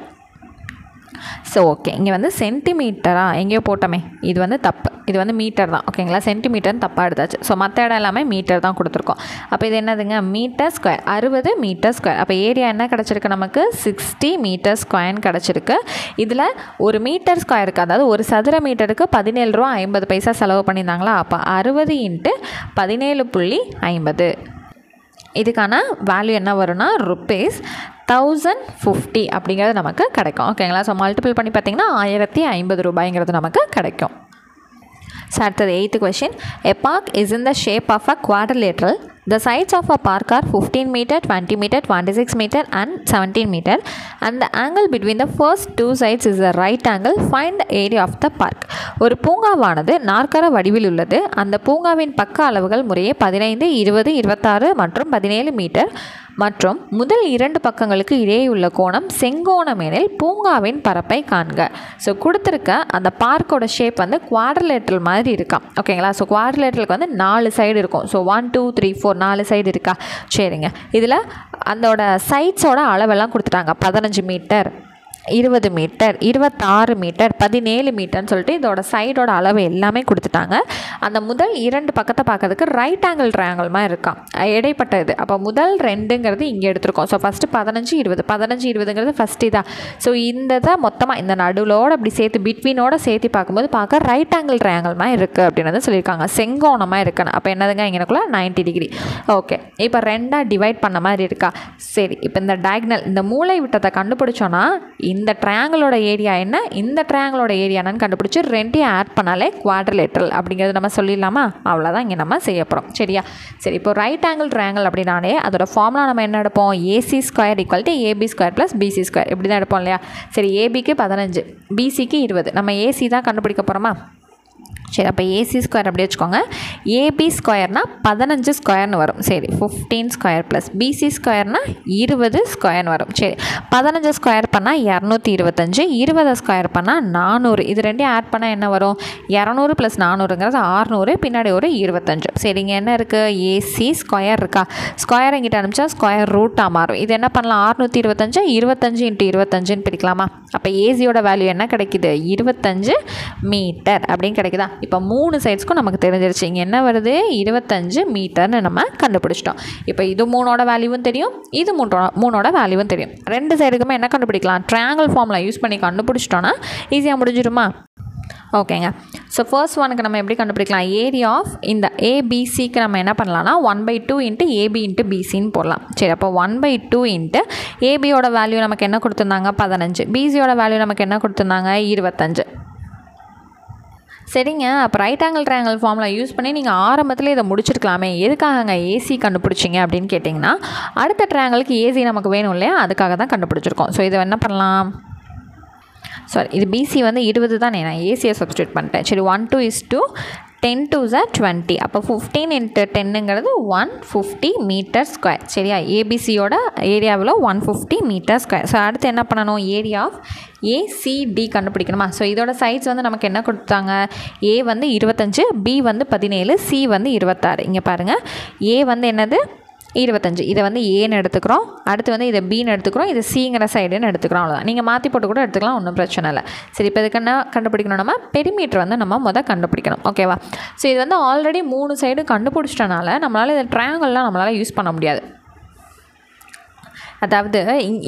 ஸோ ஓகே, இங்கே வந்து சென்டிமீட்டரா எங்கேயோ போட்டோமே, இது வந்து தப்பு. இது வந்து மீட்டர் தான். ஓகேங்களா? சென்டிமீட்டர்னு தப்பாக எடுத்தாச்சு. ஸோ மற்ற இடம் எல்லாமே மீட்டர் தான் கொடுத்துருக்கோம். அப்போ இது என்னதுங்க? Meter square, 60 meter square. அப்போ ஏரியா என்ன கிடச்சிருக்கு நமக்கு? 60 மீட்டர் ஸ்கொயர்னு கிடச்சிருக்கு. இதில் ஒரு மீட்டர் ஸ்கொயருக்கு, அதாவது ஒரு சதுர மீட்டருக்கு ₹17.50 செலவு பண்ணியிருந்தாங்களா? அப்போ 60 × 17.50. இதுக்கான வேல்யூ என்ன வரும்னா ₹1050 அப்படிங்கிறது நமக்கு கிடைக்கும். ஓகேங்களா? ஸோ மல்டிபிள் பண்ணி பார்த்தீங்கன்னா ₹1050 நமக்கு கிடைக்கும். ஸோ அடுத்தது 8th question. A park is in the shape of a quadrilateral. The sides of a park are 15 meter, 20 meter, 26 meter and 17 meter, and the angle between the first two sides is a right angle. Find the area of the park. ஒரு பூங்காவானது நாற்கர வடிவில் உள்ளது. அந்த பூங்காவின் பக்க அளவுகள் முறையே 15, 20, 26 மற்றும் 17 மீட்டர் மற்றும் முதல் 2 பக்கங்களுக்கு இடையே உள்ள கோணம் செங்கோணம் எனில் பூங்காவின் பரப்பை காண்க. ஸோ கொடுத்துருக்க அந்த பார்க்கோட ஷேப் வந்து குவாட்ரிலேட்ரல் மாதிரி இருக்கா. ஓகேங்களா. ஸோ குவாட்ரிலேட்ரலுக்கு வந்து 4 சைடு இருக்கும். ஸோ 1 2 3 4 4 சைடு இருக்கா. சரிங்க. இதில் அதோட சைட்ஸோட அளவெல்லாம் கொடுத்துட்டாங்க. 15 மீட்டர், 20 மீட்டர், 26 மீட்டர், 17 மீட்டர்னு சொல்லிட்டு இதோட சைடோட அளவு எல்லாமே கொடுத்துட்டாங்க. அந்த முதல் 2 பக்கத்தை பார்க்கறதுக்கு ரைட் ஆங்கிள் ட்ரையாங்கிள் மாதிரி இருக்கான், இடைப்பட்ட இது. அப்போ முதல் 2ங்கிறது இங்கே எடுத்துருக்கோம். ஸோ ஃபஸ்ட்டு 15 20 15 20ங்கிறது ஃபஸ்ட்டு இதாக. ஸோ இந்த தான் மொத்தமாக இந்த நடுவோடு அப்படி சேர்த்து பிட்வீனோட சேர்த்து பார்க்கும்போது பார்க்க ரைட் ஆங்கிள் ட்ரையாங்கிள் மாதிரி இருக்குது அப்படின்னு சொல்லியிருக்காங்க. செங்கோணமாக இருக்கணும். அப்போ என்னதுங்க இங்கனக்குள்ள 90 டிகிரி. ஓகே. இப்போ 2ஆக டிவைட் பண்ண மாதிரி இருக்கா. சரி. இப்போ இந்த டயக்னல் இந்த மூளை விட்டத்தை கண்டுபிடிச்சோன்னா இந்த ட்ரையாங்கிளோட ஏரியா என்ன, இந்த ட்ரையாங்கிளோட ஏரியா என்னன்னு கண்டுபிடிச்சி 2ஐயும் ஆட் பண்ணாலே குவாட்ரிலேட்ரல் அப்படிங்கிறது நம்ம சொல்லிடலாமா. அவ்வளோதான் இங்கே நம்ம செய்ய போகிறோம். சரியா. சரி. இப்போ ரைட் ஆங்கிள் ட்ரையாங்கிள் அப்படின்னாலே அதோட ஃபார்முலா நம்ம என்ன எடுப்போம், AC square equal to AB square plus BC square இப்படி தான் எடுப்போம் இல்லையா. சரி. ABக்கு 15, BCக்கு 20. நம்ம AC தான் கண்டுபிடிக்க போகிறோமா. சரி. அப்போ AC ஸ்கொயர் அப்படி வச்சுக்கோங்க. AB ஸ்கொயர்னால் 15 ஸ்கொயர்னு வரும். சரி. 15 ஸ்கொயர் ப்ளஸ் BC ஸ்கொயர்னால் 20 ஸ்கொயர்னு வரும். சரி. 15 ஸ்கொயர் பண்ணால் 225, 20 ஸ்கொயர் பண்ணால் 400. இது ரெண்டையும் ஆட் பண்ணால் என்ன வரும், 200 + 400ங்கிறது 600, பின்னாடி ஒரு 25. சரிங்க. என்ன இருக்குது, AC ஸ்கொயர் இருக்கா. ஸ்கொயர் எங்கிட்ட அனுப்பிச்சா ஸ்கொயர் ரூட்டாக மாறும். இது என்ன பண்ணலாம், 625 25 × 25ன்னு பிரிக்கலாமா. அப்போ ஏசியோட வேல்யூ என்ன கிடைக்குது, 25 மீட்டர் அப்படின்னு கிடைக்குதா. இப்போ 3 சைட்ஸ்க்கும் நமக்கு தெரிஞ்சிருச்சு. இங்கே என்ன வருது, 25 மீட்டர்னு நம்ம கண்டுபிடிச்சிட்டோம். இப்போ இது 3ஓட வேல்யூவும் தெரியும், இது 3ஓட வேல்யூவும் தெரியும். 2 சைடுக்குமே என்ன கண்டுபிடிக்கலாம், ட்ரையாங்கிள் ஃபார்முலா யூஸ் பண்ணி கண்டுபிடிச்சிட்டோன்னா ஈஸியாக முடிஞ்சிருமா. ஓகேங்க. ஸோ ஃபர்ஸ்ட் ஒனுக்கு நம்ம எப்படி கண்டுபிடிக்கலாம், ஏரியா ஆஃப் இந்த ABCக்கு நம்ம என்ன பண்ணலாம்னா 1/2 × AB × BCன்னு போடலாம். சரி. அப்போ 1/2 × ABயோட வேல்யூ நமக்கு என்ன கொடுத்துருந்தாங்க, 15. BCயோட வேல்யூ நமக்கு என்ன கொடுத்துருந்தாங்க, 25. சரிங்க. அப்போ right angle triangle formula use பண்ணி நீங்கள் ஆரம்பத்தில் இதை முடிச்சிருக்கலாமே, எதுக்காகங்க AC கண்டுபிடிச்சிங்க அப்படின்னு கேட்டிங்கன்னா அடுத்த ட்ரையாங்கிளுக்கு AC நமக்கு வேணும் இல்லையா, அதுக்காக தான் கண்டுபிடிச்சிருக்கோம். ஸோ இதை என்ன பண்ணலாம், சாரி இது BC வந்து 20 தான், நான் ACயை சப்ஸ்டியூட் பண்ணிட்டேன். சரி. 1 2 is 2, 10 2s are 20. அப்போ 15 × 10ங்கிறது 150 மீட்டர் ஸ்கொயர். சரியா. ABCயோட ஏரியாவில் 150 மீட்டர் ஸ்கொயர். ஸோ அடுத்து என்ன பண்ணணும், ஏரியா ஆஃப் ACD கண்டுபிடிக்கணுமா. ஸோ இதோட சைட்ஸ் வந்து நமக்கு என்ன கொடுத்தாங்க, A வந்து 25, B வந்து 17, C வந்து 26. இங்கே பாருங்கள், A வந்து என்னது 25, இதை வந்து ஏன்னு எடுத்துக்கிறோம். அடுத்து வந்து இதை பின்னு எடுத்துக்கிறோம், இது சிங்கிற சைடுன்னு எடுத்துக்கிறோம். அவ்வளோதான். நீங்கள் மாற்றி போட்டு கூட எடுத்துக்கலாம், ஒன்றும் பிரச்சனை இல்லை. சரி. இப்போ இதுக்கு என்ன கண்டுபிடிக்கணும், நம்ம பெரிமீட்டர் வந்து நம்ம கண்டுபிடிக்கணும். ஓகேவா. ஸோ இது வந்து ஆல்ரெடி 3 சைடு கண்டுபிடிச்சிட்டனால நம்மளால் இந்த ட்ரையாங்கிள்லாம் நம்மளால் யூஸ் பண்ண முடியாது. அதாவது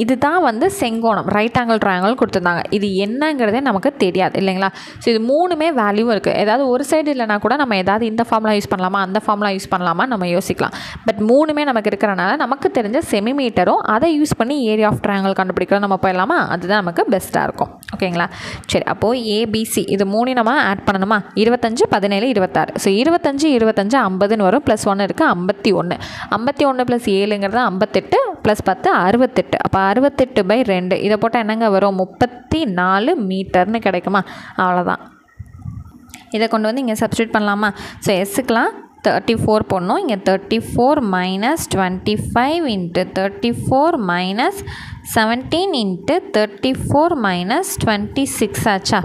இதுதான் வந்து செங்கோணம், ரைட் ஆங்கிள் ட்ரையாங்கிள் கொடுத்துருந்தாங்க. இது என்னங்கிறதே நமக்கு தெரியாது இல்லைங்களா. ஸோ இது 3மே வேல்யூவும் இருக்குது. ஏதாவது ஒரு சைடு இல்லைனா கூட நம்ம ஏதாவது இந்த ஃபார்முலா யூஸ் பண்ணலாமா, அந்த ஃபார்முலா யூஸ் பண்ணலாமா நம்ம யோசிக்கலாம். பட் 3மே நமக்கு இருக்கிறனால நமக்கு தெரிஞ்ச செமிமீட்டரும் அதை யூஸ் பண்ணி ஏரியா ஆஃப் ட்ரையாங்கிள் கண்டுபிடிக்கிறோம் நம்ம போயிடலாமா. அதுதான் நமக்கு பெஸ்ட்டாக இருக்கும். ஓகேங்களா. சரி. அப்போது ABC இது 3 நம்ம ஆட் பண்ணணுமா, 25 17 26. ஸோ 25 25 50ன்னு வரும், +1 இருக்குது 51. 51 + 7ங்கிறது 58 + 10 68. அப்போ 68/2 இதை போட்டால் என்னங்க வரும், 34 மீட்டர்னு கிடைக்குமா. அவ்வளோதான். இதை கொண்டு வந்து இங்கே சப்ஸ்டியூட் பண்ணலாமா. ஸோ எஸ்ஸுக்கெலாம் 34 போடணும். இங்கே 34 - 25 × 34 - 17 × 34 - 26 ஆச்சா.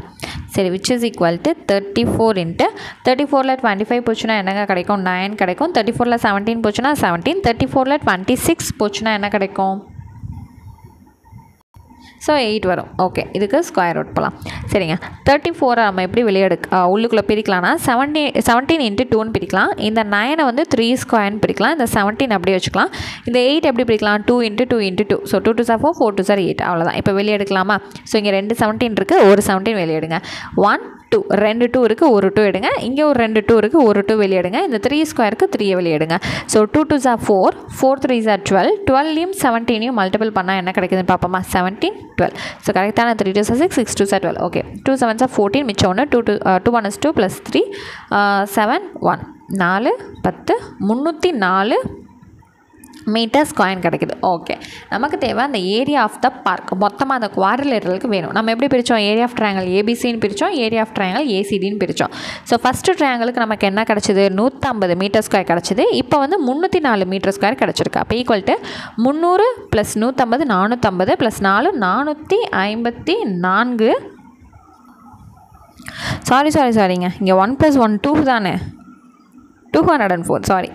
சரி. which is equal to 34 × 34ல் 25 போச்சுன்னா என்னங்க கிடைக்கும், 9 கிடைக்கும். 34ல் 17 போச்சுன்னா 17. 34ல் 26 போச்சுன்னா என்ன கிடைக்கும், ஸோ 8 வரும். ஓகே. இதுக்கு ஸ்கொயர் ரூட் போகலாம். சரிங்க. 34 நம்ம எப்படி வெளியே உள்ளுக்குள்ளே பிரிக்கலாம்னா 17 × 2ன்னு பிரிக்கலாம். இந்த 9 வந்து 3 ஸ்கொயர்னு பிரிக்கலாம். இந்த 17 அப்படியே வச்சுக்கலாம். இந்த 8 எப்படி பிரிக்கலாம், 2 × 2 × 2. So 2 2s are 4, 4 2s are 8. அவ்வளோதான். இப்போ வெளியே எடுக்கலாமா. ஸோ இங்கே 2 17 இருக்குது, ஒரு 17 வெளியே எடுங்க. 1 2 ரெண்டு 2 இருக்குது, ஒரு 2 எடுங்க. இங்கே ஒரு 2 2 இருக்குது, ஒரு 2 வெளியே எடுங்க. இந்த 3 ஸ்கொயருக்கு 3 வெளியே எடுங்க. So 2 2s are 4, 4 3s are 12, 12யும் 17யும் மல்டிபிள் பண்ணால் என்ன கிடைக்குதுன்னு பார்ப்போமா? 17 12. ஸோ கரெக்டான 3 2s are 6, 6 2s are 12. Okay, 2 7s are 14, மிச்சம் ஒன்று 2 1 is 2 + 3 7 1 4 10 304 மீட்டர் ஸ்கொயர் கிடைக்குது. ஓகே, நமக்கு தேவை அந்த ஏரியா ஆஃப் த பார்க். மொத்தமாக அந்த குவாட்ரிலேட்டரலுக்கு வேணும். நம்ம எப்படி பிரித்தோம்? ஏரியா ஆஃப் ட்ரையாங்கிள் ஏபிசின்னு பிரித்தோம், ஏரியா ஆஃப் ட்ரையாங்கிள் ஏசிடின்னு பிரித்தோம். ஸோ ஃபஸ்ட்டு ட்ரையாங்கிளுக்கு நமக்கு என்ன கிடச்சிது? 150 மீட்டர் ஸ்கொயர் கிடச்சிது. இப்போ வந்து 304 மீட்டர் ஸ்கொயர் கிடச்சிருக்கு. அப்போ ஈக்குவல் டு 300 + 150 450 + 4 454. சாரிங்க, இங்கே 1 + 1 2 தானே, 204. Sorry.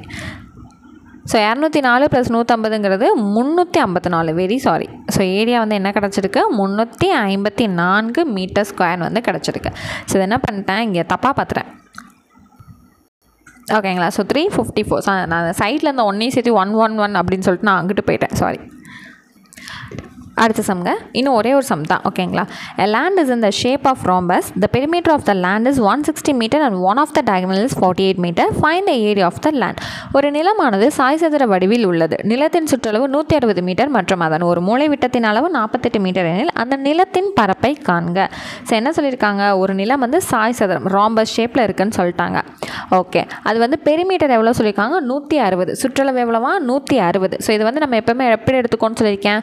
So 204 + 150ங்கிறது 354. Very sorry. So area வந்து என்ன கிடச்சிருக்கு? 354 மீட்டர் ஸ்கொயர் வந்து கிடச்சிருக்கு. ஸோ இது என்ன பண்ணிட்டேன், இங்கே தப்பாக பார்த்துறேன். ஓகேங்களா? ஸோ 354. நான் சைடில் இந்த ஒன்றையும் சேர்த்து 111 அப்படின்னு சொல்லிட்டு நான் அங்கிட்டு போயிட்டேன். சாரி. அடுத்த சம்ங்க, இன்னும் ஒரே ஒரு சம் தான். ஓகேங்களா? A land is in the shape of rhombus. The perimeter of the land is 160 meter and one of the diagonal is 48 meter. Find the area of the land. ஒரு நிலமானது சாய்சதுர வடிவில் உள்ளது. நிலத்தின் சுற்றளவு 160 மீட்டர் மற்றும் அதன் ஒரு மூலை விட்டத்தின் அளவு 48 மீட்டர் எனில் அந்த நிலத்தின் பரப்பை காண்க. ஸோ என்ன சொல்லியிருக்காங்க? ஒரு நிலம் வந்து சாய்சதுரம் ராம்பஸ் ஷேப்பில் இருக்குன்னு சொல்லிட்டாங்க. ஓகே, அது வந்து பெரிமீட்டர் எவ்வளோ சொல்லியிருக்காங்க? 160. சுற்றளவு எவ்வளோவா? 160. ஸோ இது வந்து நம்ம எப்போவுமே எப்படி எடுத்துக்கோன்னு சொல்லியிருக்கேன்?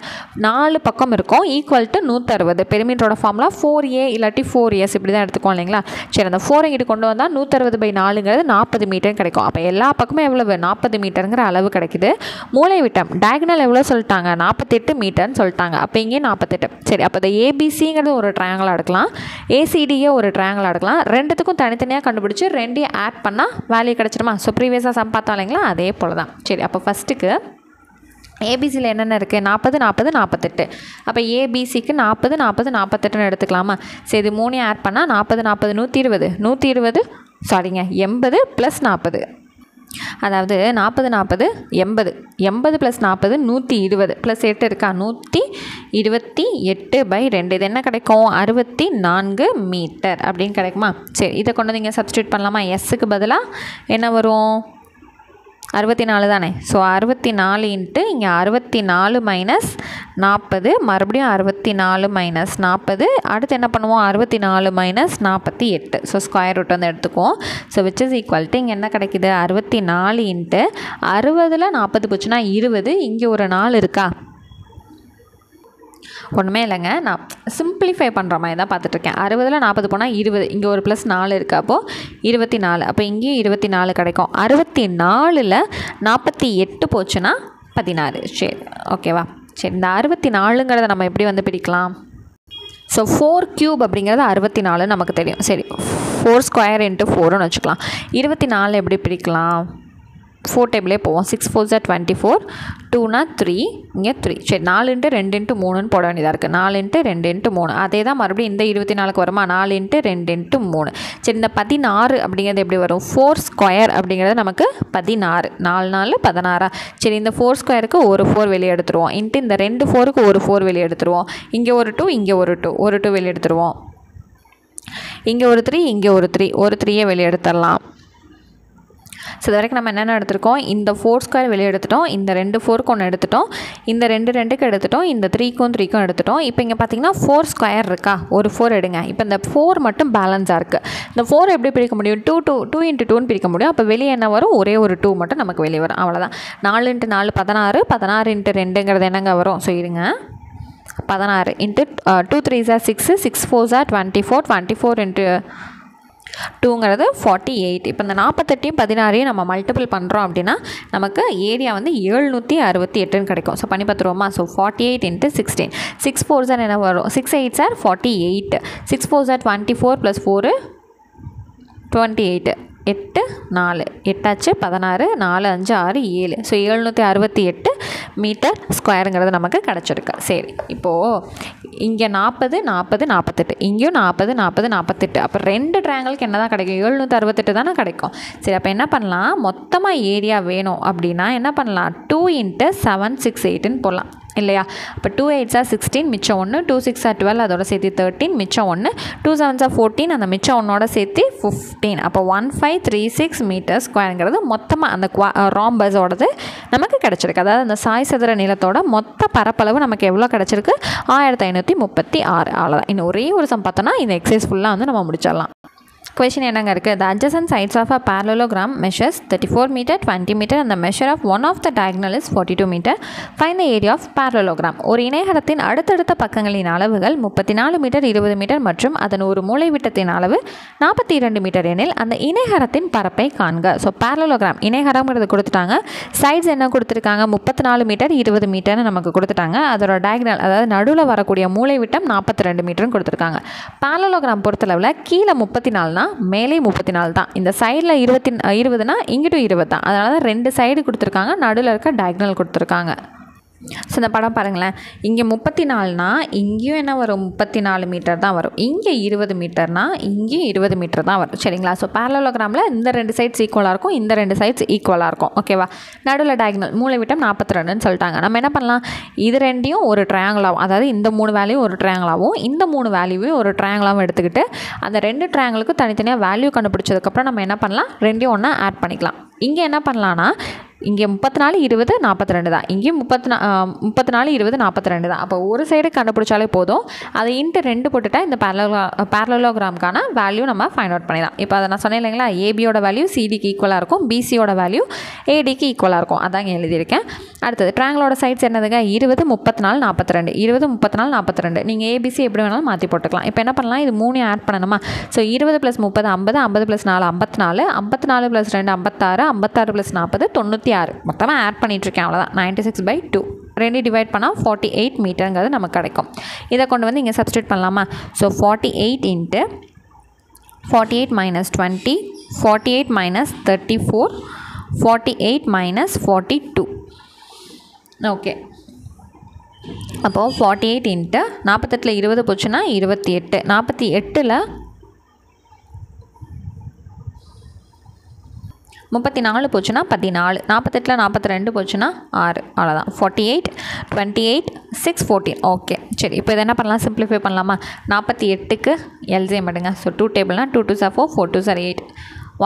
4 பக்கம் இருக்கும், ஈக்குவல் டு 160. பெரிமீட்டரோட ஃபார்முலா 4a இல்லாட்டி 4s இப்படி தான் எடுத்துக்கோம் இல்லைங்களா? சரி, அந்த 4 இங்கிட்டு கொண்டு வந்தால் 160/4ங்கிறது 40 மீட்டர் கிடைக்கும். அப்போ எல்லா பக்கமும் எவ்வளவு? 40 மீட்டருங்கிற அளவு கிடைக்குது. மூலை விட்டம் டயகனல் எவ்வளோ சொல்லிட்டாங்க? 48 மீட்டர்னு சொல்லிட்டாங்க. அப்போ இங்கே 48. சரி, அப்போ இந்த ஏபிசிங்கிறது ஒரு ட்ரையாங்கிளாக எடுக்கலாம், ஏசிடியே ஒரு ட்ரையாங்கிளாக எடுக்கலாம். ரெண்டுத்துக்கும் தனித்தனியாக கண்டுபிடிச்சி ரெண்டையும் ஆட் பண்ணால் வேல்யூ கிடச்சிடுமா? ஸோ ப்ரீவியஸாக சம் பார்த்தோம் இல்லைங்களா? அதே போல் தான். சரி, அப்போ ஃபஸ்ட்டுக்கு ஏபிசியில் என்னென்ன இருக்குது? 40 40 48. அப்போ ஏபிசிக்கு 40 40 48ன்னு எடுத்துக்கலாமா? சரி, இது 3 ஆட் பண்ணால் 40 40 120 120 சாரிங்க 80 + 40. அதாவது 40 40 80 80 + 40 120 + 8 இருக்கா? 128/2. இது என்ன கிடைக்கும்? 64 மீட்டர் அப்படின்னு கிடைக்குமா? சரி, இதை கொண்டு நீங்கள் சப்ஸ்டியூட் பண்ணலாமா? எஸ்ஸுக்கு பதிலாக என்ன வரும்? 64 தானே. ஸோ 64 இன்ட்டு இங்கே 64 - 40 மறுபடியும் 64 - 40. அடுத்து என்ன பண்ணுவோம்? 64 - 48. ஸோ ஸ்கொயர் ரூட் வந்து எடுத்துக்குவோம். So which is equal to இங்கே என்ன கிடைக்குது? 64 இன்ட்டு 60ல் 40 போச்சுன்னா 20. இங்கே ஒரு 4 இருக்கா? ஒன்றுமே இல்லைங்க, நான் சிம்பிளிஃபை பண்ணுற மாதிரி தான் பார்த்துட்ருக்கேன். 60ல் 40 போனால் 20, இங்கே ஒரு +4 இருக்குது, அப்போது 24. அப்போ இங்கேயும் 24 கிடைக்கும். 64ல் 48 போச்சுன்னா 16. சரி, ஓகேவா? சரி, இந்த 64ங்கிறத நம்ம எப்படி வந்து பிடிக்கலாம்? ஸோ 4³ அப்படிங்கிறது 64 நமக்கு தெரியும். சரி, 4 ஸ்கொயர் × 4ன்னு வச்சுக்கலாம். 24 எப்படி பிடிக்கலாம்? 4 டேபிளே போவோம். 6 4s are 24, 2 3, இங்கே 3. சரி, 4 × 2 × 3ன்னு போட வேண்டியதாக இருக்குது. 4 × 2 × 3. அதே தான் மறுபடியும் இந்த 24க்கு வருமா? 4 × 2 × 3. சரி, இந்த 16 அப்படிங்கிறது எப்படி வரும்? 4 ஸ்கொயர் அப்படிங்கிறது நமக்கு 16. 4 4 16. சரி, இந்த 4 ஸ்கொயருக்கு ஒரு 4 வெளியே எடுத்துருவோம். இன்ட்டு இந்த 2 4க்கு ஒரு 4 வெளியே எடுத்துருவோம். இங்கே ஒரு 2, இங்கே ஒரு 2, ஒரு 2 வெளியே எடுத்துருவோம். இங்கே ஒரு 3, இங்கே ஒரு 3, ஒரு 3யை வெளியே எடுத்துடலாம். ஸோ இது வரைக்கும் நம்ம என்னென்ன எடுத்துருக்கோம்? இந்த 4 ஸ்கொயர் வெளியே எடுத்துட்டோம், இந்த 2 4க்கு ஒன்று எடுத்துட்டோம், இந்த 2 2க்கு எடுத்துட்டோம், இந்த 3க்கும் 3க்கும் எடுத்துட்டோம். இப்போ இங்கே பார்த்தீங்கன்னா 4 ஸ்கொயர் இருக்கா? ஒரு 4 எடுங்க. இப்போ இந்த 4 மட்டும் பேலன்ஸாக இருக்குது. இந்த 4 எப்படி பிரிக்க முடியும்? 2 × 2ன்னு பிரிக்க முடியும். அப்போ வெளியே என்ன வரும்? ஒரே ஒரு 2 மட்டும் நமக்கு வெளியே வரும். அவ்வளோதான். 4 × 4 16, 16 × 2ங்கிறது என்னங்க வரும்? ஸோ இருங்க, 16 into 2 3s are 6, 6 4s are 24, 24 × 2ங்கிறது 48. இப்போ இந்த 48யும் 16யும் நம்ம மல்டிபிள் பண்ணுறோம் அப்படின்னா நமக்கு ஏரியா வந்து 768ன்னு கிடைக்கும். ஸோ பண்ணி பார்த்துருவோமா? ஸோ 48 × 16. 6 4s are என்ன வரும்? 6 8s are 48. 6 4s are 24 + 4 28. 8 4 8 16, 4 5 6 7. So 768 metre ஸ்கொயருங்கிறது நமக்கு கிடச்சிருக்கு. சரி, இப்போது இங்கே 40 40 48, இங்கேயும் 40 40 48. அப்போ 2 ட்ரையாங்கிளுக்கு என்ன தான் கிடைக்கும்? 768 தானே கிடைக்கும். சரி, அப்போ என்ன பண்ணலாம்? மொத்தமாக ஏரியா வேணும் அப்படின்னா என்ன பண்ணலாம்? 2 × 7 6 8ன்னு போடலாம். இல்லையா? இப்போ 2 8s are 16 மிச்சம் 1, 2 6s are 12 அதோட சேர்த்து 13 மிச்சம் 1, 2 7s are 14 அந்த மிச்சம் 1ஓட சேர்த்து 15. அப்போ 1536 மீட்டர் ஸ்கொயருங்கிறது மொத்தமாக அந்த ராம்பஸோடது நமக்கு கிடச்சிருக்கு. அதாவது அந்த சாய் சதுர நிலத்தோட மொத்த பரப்பளவு நமக்கு எவ்வளோ கிடச்சிருக்கு? 1536. அவ்வளோதான். இன்னும் ஒரே ஒரு சம் பார்த்தோன்னா இந்த எக்ஸசைஸ் ஃபுல்லாக வந்து நம்ம முடிச்சிடலாம். Question என்னங்க இருக்குது? The adjacent sides of a parallelogram measures 34 meter, 20 meter and the measure of one of the diagonal is 42 meter. Find the area of parallelogram. ஒரு இணைகரத்தின் அடுத்தடுத்த பக்கங்களின் அளவுகள் 34 மீட்டர், 20 மீட்டர் மற்றும் அதன் ஒரு மூலைவிட்டத்தின் அளவு 42 மீட்டர் எனில் அந்த இணைகரத்தின் பரப்பை காண்க. ஸோ parallelogram இணைகரம்ங்கிறது கொடுத்துட்டாங்க. சைட்ஸ் என்ன கொடுத்துருக்காங்க? 34 மீட்டர், 20 மீட்டர்னு நமக்கு கொடுத்துட்டாங்க. அதோட டயகனல் அதாவது நடுவில் வரக்கூடிய மூலைவிட்டம் 42 மீட்டர்னு கொடுத்துருக்காங்க. parallelogram பொறுத்தளவில் கீழே 34னா மேலே 34 தான். இந்த சைடில் 20னா இங்கிட்டும் 20 தான். அதனால தான் 2 சைடு கொடுத்துருக்காங்க, நடுவில் இருக்க டயகனல் கொடுத்துருக்காங்க. ஸோ இந்த படம் பாருங்களேன், இங்கே 34னா இங்கேயும் என்ன வரும்? 34 மீட்டர் தான் வரும். இங்கே 20 மீட்டர்னா இங்கேயும் 20 மீட்டர் தான் வரும். சரிங்களா? ஸோ parallelogram இந்த 2 சைட்ஸ் ஈக்குவலாக இருக்கும், இந்த 2 சைட்ஸ் ஈக்குவலாக இருக்கும். ஓகேவா? நடுவில் டயகனல் மூலைவிட்டம் 42ன்னு சொல்லிட்டாங்க. நம்ம என்ன பண்ணலாம்? இது ரெண்டையும் ஒரு ட்ரையாங்கிளாகவும், அதாவது இந்த 3 வேல்யூ ஒரு ட்ரையாங்கிளாகவும் இந்த 3 வேல்யூவையும் ஒரு ட்ரையாங்கிளாகவும் எடுத்துக்கிட்டு அந்த 2 ட்ரையாங்கிளுக்கும் தனித்தனியாக வேல்யூ கண்டுபிடிச்சதுக்கப்புறம் நம்ம என்ன பண்ணலாம்? ரெண்டையும் ஒன்றா ஆட் பண்ணிக்கலாம். இங்கே என்ன பண்ணலான்னா இங்கே 34 20 42 தான், இங்கேயும் 34 20 42 தான். அப்போ ஒரு சைடு கண்டுபிடிச்சாலே போதும். அதை இன்ட்டு 2 போட்டுட்டா இந்த parallelogram வேல்யூ நம்ம ஃபைண்ட் அவுட் பண்ணிடலாம். இப்போ அதை நான் சொன்னேன் இல்லைங்களா, ஏபியோட வேல்யூ சிடிக்கு ஈக்குவலாக இருக்கும், பிசியோட வேல்யூ ஏடிக்கு ஈக்குவலாக இருக்கும். அதாங்க எழுதியிருக்கேன். அடுத்தது ட்ரையாங்கிளோட சைட்ஸ் என்னதுங்க? 20 34 42, 20 34 42. நீங்கள் ஏபிசி எப்படி வேணாலும் மாற்றி போட்டுக்கலாம். இப்போ என்ன பண்ணலாம்? இது 3 ஆட் பண்ணணுமா? ஸோ 20 + 30 50, 50 + 4 54, 54 + 2 56, 56 + 40 96. மொத்தமாக ஆட் பண்ணிகிட்ருக்கேன். அவ்வளோதான். 96/2 2 டிவைட் பண்ணால் 48 மீட்டருங்கிறது நமக்கு கிடைக்கும். இதை கொண்டு வந்து இங்கே சப்ஸ்டியூட் பண்ணலாமா? ஸோ 48 × 48 - 20, 48 - 34, 48 - 42. ஓகே, அப்போது 48 × 48ல் 20 போச்சுன்னா 28, 48ல் 34 போச்சுன்னா 14, 48ல் 42 போச்சுன்னா 6. அவ்வளோதான். 48 28 6 14. ஓகே, சரி. இப்போ இதை என்ன பண்ணலாம்? சிம்பிளிஃபை பண்ணலாமா? 48க்கு எல்சிஎம் எடுங்க. So 2 டேபிள்னால் 2 2s are 4, 4 2s are 8,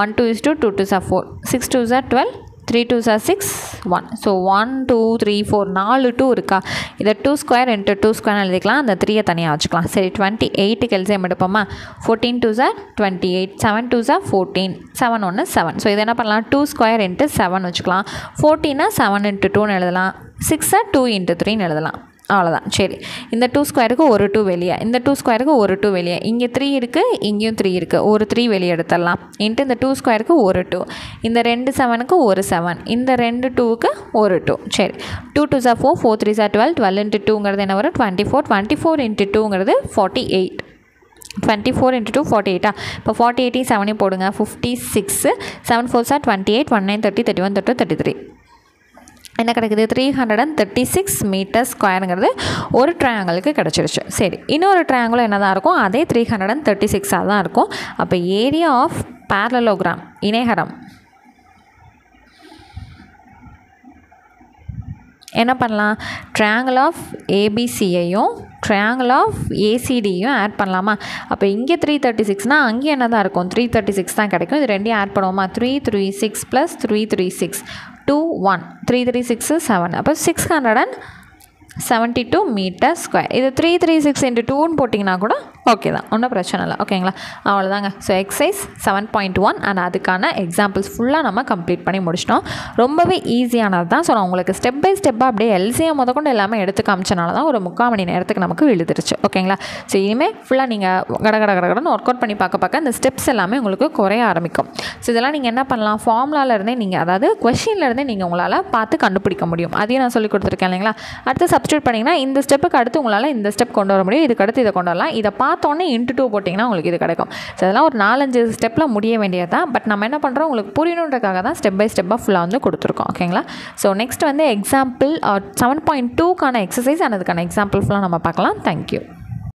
1 2 is 2, 2 2s are 4, 6 2s are 12, 3 2s are 6, 1. So 1 2 3 4 4 2 இருக்கா? இதை 2 ஸ்கொயர் × 2 ஸ்கொயர் எழுதிக்கலாம். அந்த 3யை தனியாக வச்சுக்கலாம். சரி, 28க்கு LCM எடுப்போமா? 14 2s are 28, 7 2s are 14, 7 1 7. So இதை என்ன பண்ணலாம்? 2 ஸ்கொயர் × 7 வச்சுக்கலாம். 14 7 × 2ன்னு எழுதலாம். 6 2 × 3ன்னு எழுதலாம். அவ்வளோதான். சரி, இந்த 2 ஸ்கொயருக்கு ஒரு 2 வெளியே, இந்த 2 ஸ்கொயருக்கு ஒரு 2 வெளியே, இங்கே 3 இருக்குது, இங்கேயும் 3 இருக்குது, ஒரு 3 வெளியே எடுத்துடலாம். இன்ட்டு இந்த 2 ஸ்கொயருக்கு ஒரு 2, இந்த 2 7க்கு ஒரு 7, இந்த 2 2க்கு ஒரு 2. சரி, 2 2s are 4, 4 3s are 12, 12 × 2ங்கிறது என்ன வரும்? 24, 24 × 2ங்கிறது 48, 24 × 2 48. இப்போ 48 7 போடுங்க. 56, 7 4s are 28, 19 30 31 32 33. என்ன கிடைக்குது? 336 மீட்டர் ஸ்கொயருங்கிறது ஒரு ட்ரையாங்கிளுக்கு கிடச்சிருச்சு. சரி, இன்னொரு ட்ரையாங்கிளும் என்ன தான் இருக்கும்? அதே 336 தான் இருக்கும். அப்போ ஏரியா ஆஃப் parallelogram இணைகரம் என்ன பண்ணலாம்? ட்ரையாங்கிள் ஆஃப் ஏபிசியையும் ட்ரையாங்கிள் ஆஃப் ஏசிடியும் ஆட் பண்ணலாமா? அப்போ இங்கே 336னால் அங்கே என்ன தான் இருக்கும்? 336 தான் கிடைக்கும். இது ரெண்டையும் ஆட் பண்ணுவோமா? 336 + 336 2 1, 336 7, அப்போ 672 மீட்டர் ஸ்கொயர். இது 336 × 2ன்னு போட்டிங்கன்னா கூட ஓகே தான், ஒன்றும் பிரச்சனை இல்லை. ஓகேங்களா? அவ்வளோதாங்க. ஸோ எக்ஸசைஸ் 7.1 அண்ட் அதுக்கான எக்ஸாம்பிள்ஸ் ஃபுல்லாக நம்ம கம்ப்ளீட் பண்ணி முடிச்சிட்டோம். ரொம்பவே ஈஸியானது தான். ஸோ நான் உங்களுக்கு ஸ்டெப் பை ஸ்டெப்பாக அப்படியே எல்சிஎம் முதற்கொண்டு எல்லாமே எடுத்து காமிச்சனால தான் ஒரு 3/4 மணி நேரத்துக்கு நமக்கு விழுந்துருச்சு. ஓகேங்களா? ஸோ இனிமேல் ஃபுல்லாக நீங்கள் கடன்னு ஒர்க் அவுட் பண்ணி பார்க்க இந்த ஸ்டெப்ஸ் எல்லாமே உங்களுக்கு குறைய ஆரம்பிக்கும். ஸோ இதெல்லாம் நீங்கள் என்ன பண்ணலாம்? ஃபார்முலாவிலேருந்தே நீங்கள், அதாவது கொஷின்லேருந்தே நீங்கள் உங்களால் பார்த்து கண்டுபிடிக்க முடியும். அதையும் நான் சொல்லி கொடுத்துருக்கேன் இல்லைங்களா? அடுத்து சப்ஸ்டியூட் பண்ணிங்கன்னா இந்த ஸ்டெப்புக்கு அடுத்து உங்களால் இந்த ஸ்டெப் கொண்டு வர முடியும், இதுக்கு அடுத்து இதை கொண்டு வரலாம். இதை பார்த்தோன்னே × 2 போட்டிங்கன்னா உங்களுக்கு இது கிடைக்கும். ஸோ அதெல்லாம் ஒரு 4-5 ஸ்டெப்பில் முடிய வேண்டியது தான். பட் நம்ம என்ன பண்ணுறோம்? உங்களுக்கு புரியணுன்றதுக்காக தான் ஸ்டெப் பை ஸ்டெப்பாக ஃபுல்லாக வந்து கொடுத்துருக்கோம். ஓகேங்களா? ஸோ நெக்ஸ்ட் வந்து எக்ஸாம்பிள் 7.2க்கான எக்ஸசைஸ் அண்ட் அதுக்கான எக்ஸாம்பிள் ஃபுல்லாக நம்ம பார்க்கலாம். தேங்க்யூ.